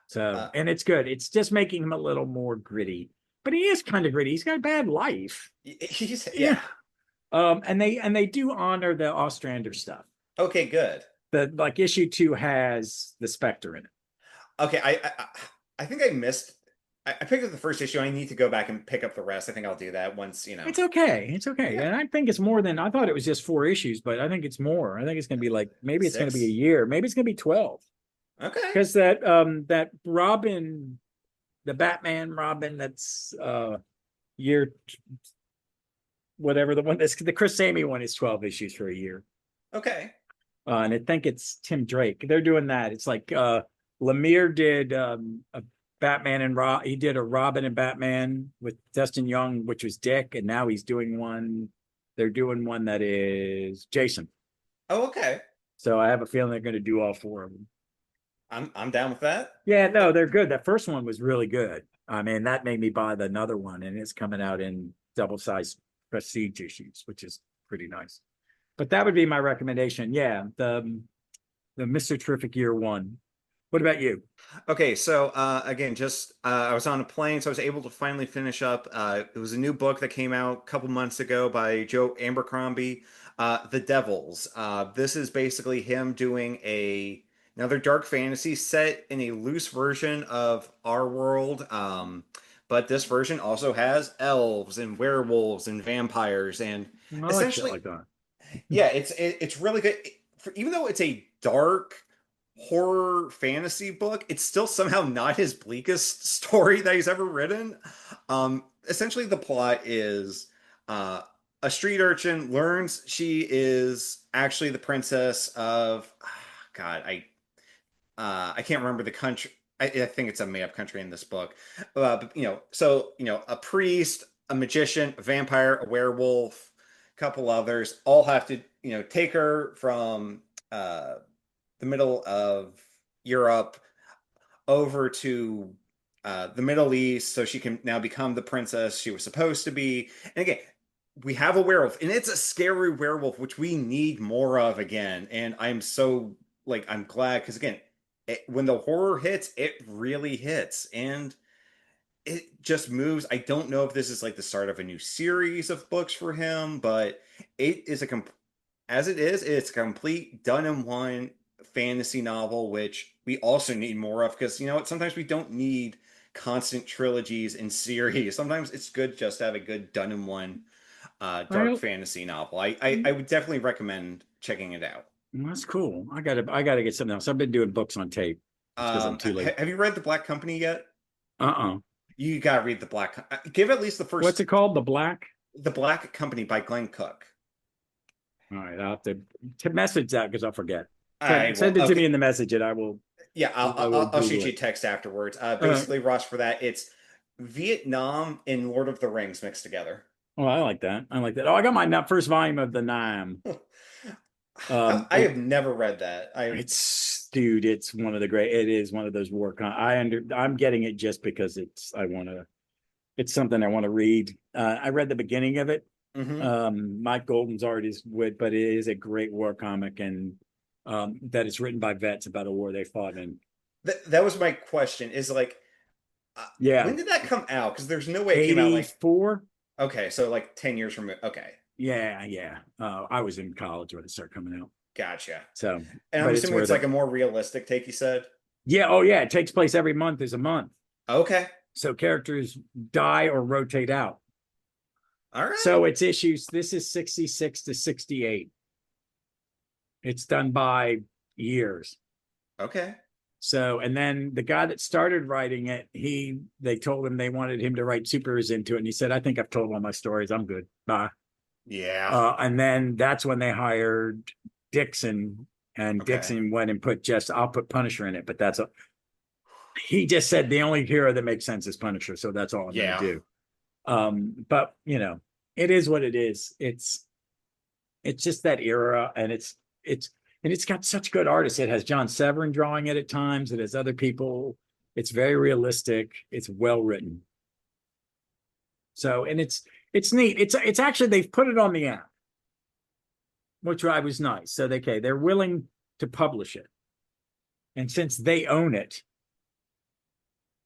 So, Uh, and it's good. It's just making him a little more gritty, but he is kind of gritty. He's got a bad life. yeah. Yeah. And they do honor the Ostrander stuff. Okay, good. The like issue 2 has the Spectre in it. Okay, I think I missed. I picked up the first issue. I need to go back and pick up the rest. I think I'll do that once, you know. It's okay. It's okay. Yeah, And I think it's more than I thought it was just 4 issues, but I think it's more. I think it's going to be like maybe it's going to be a 6. year. Maybe it's going to be 12. Okay. Because that Robin, the Batman Robin that's year whatever the one that's the Chris Sammy one is 12 issues for a year. Okay. And I think it's Tim Drake. They're doing that. It's like Lemire did a Batman and he did a Robin and Batman with Dustin Young, which was Dick, and now he's doing one. They're doing one that is Jason. Oh, okay. So I have a feeling they're going to do all four of them. I'm down with that. Yeah, no, they're good. That first one was really good. I mean, that made me buy the another one, and it's coming out in double-sized prestige issues, which is pretty nice. But that would be my recommendation. Yeah, the Mr. Terrific Year One. What about you? Okay, so again, just I was on a plane, so I was able to finally finish up. It was a new book that came out a couple months ago by Joe Abercrombie, The Devils. This is basically him doing another dark fantasy set in a loose version of our world. But this version also has elves and werewolves and vampires and I like shit essentially like that. yeah, it's really good. even though it's a dark horror fantasy book, it's still somehow not his bleakest story that he's ever written. Essentially, the plot is uh, a street urchin learns she is actually the princess of God. I can't remember the country. I think it's a made up country in this book. But so a priest, a magician, a vampire, a werewolf, a couple others all have to take her from uh, the middle of Europe over to the Middle East so she can now become the princess she was supposed to be. And again, we have a werewolf, and it's a scary werewolf, which we need more of again. And I'm so I'm glad because again, when the horror hits, it really hits, and it just moves. I don't know if this is like the start of a new series of books for him, but it is as it is, it's a complete done in one fantasy novel, which we also need more of because sometimes we don't need constant trilogies and series. Sometimes it's good just to have a good done in one dark Well, fantasy novel. I would definitely recommend checking it out. that's cool. I gotta get something else. I've been doing books on tape. It's because I'm too late. Have you read The Black Company yet? Uh-uh. You gotta read Give at least the What's first. it called? The Black? The Black Company by Glenn Cook. All right, I'll have to message that because I'll forget. I will. Send it to me Okay. in the message, and I will. Yeah, I will I'll Google shoot you a it. text afterwards. All right. Basically, Ross, for that, it's Vietnam and Lord of the Rings mixed together. Oh, I like that. I like that. Oh, I got my first volume of the Nam. I have never read that. Dude, it's one of the great. It is one of those I'm getting it just because it's something I want to read. I read the beginning of it. Mhm. Mike Golden's art is with, but it is a great war comic, and that it's written by vets about a war they fought in. That was my question. Is Yeah, when did that come out? Because there's no way it came out 84. okay, so 10 years from okay, Yeah, yeah. I was in college when it started coming out. gotcha. So, And I'm but it's assuming it's worth like it. a more realistic take. You said Yeah. Oh, yeah. It takes place every month is a month. okay, So characters die or rotate out. all right, So it's issues. This is 66 to 68. It's done by years. okay, So, and then the guy that started writing it, they told him they wanted him to write supers into it. And he said, I think I've told all my stories. I'm good. Bye. yeah, And then that's when they hired Dixon, and okay, Dixon went and I'll put Punisher in it, but he just said the only hero that makes sense is Punisher. So that's all I'm going to yeah, do. But it is what it is. It's just that era, and it's got such good artists. It has John Severin drawing it at times. It has other people. It's very realistic. It's well written. So, and it's neat. It's actually they've put it on the app, which I was nice. So they're willing to publish it, and since they own it,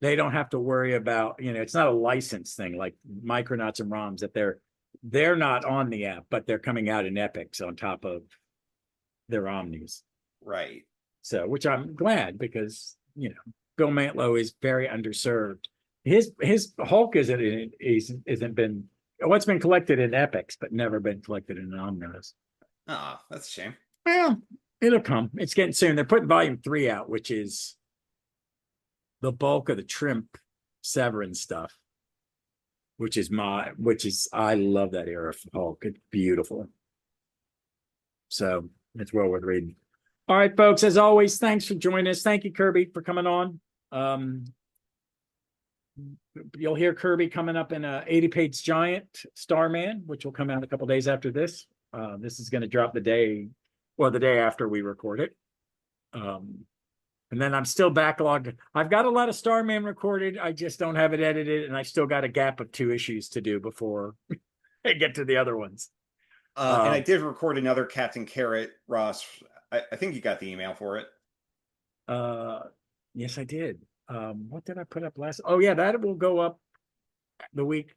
they don't have to worry about it's not a license thing like Micronauts and ROMs that they're not on the app, but they're coming out in epics on top of their omnis. right. So, which I'm glad because Bill Mantlo is very underserved. His Hulk isn't been what's been collected in epics, but never been collected in omnibus. Oh, that's a shame. Well, it'll come. It's getting soon. They're putting volume 3 out, which is the bulk of the Trimp Severin stuff, which is I love that era of Hulk. It's beautiful. So it's well worth reading. All right, folks, as always, thanks for joining us. Thank you, Kirby, for coming on. You'll hear Kirby coming up in a 80-page giant Starman, which will come out a couple days after this. This is going to drop the day after we record it. And then I'm still backlogged. I've got a lot of Starman recorded. I just don't have it edited, and I still got a gap of 2 issues to do before I get to the other ones. And I did record another Captain Carrot, Ross. I think you got the email for it. Yes, I did. What did I put up last? Oh, yeah, that will go up the week.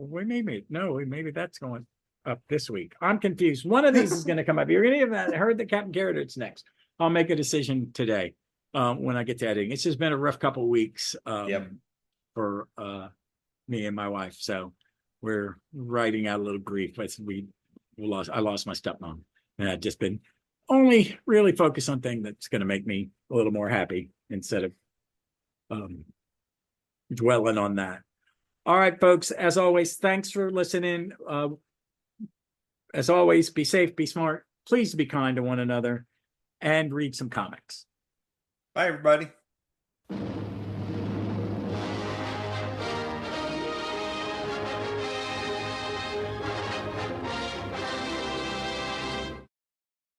Maybe that's going up this week. I'm confused. One of these is going to come up. You're going to have heard the Captain Carrot. It's next. I'll make a decision today when I get to editing. It's just been a rough couple of weeks for me and my wife. So we're riding out a little grief. I lost my stepmom. And I've just been only really focused on things that's going to make me a little more happy instead of dwelling on that. All right, folks, as always, thanks for listening. As always, be safe, be smart, please be kind to one another, and read some comics. Bye, everybody.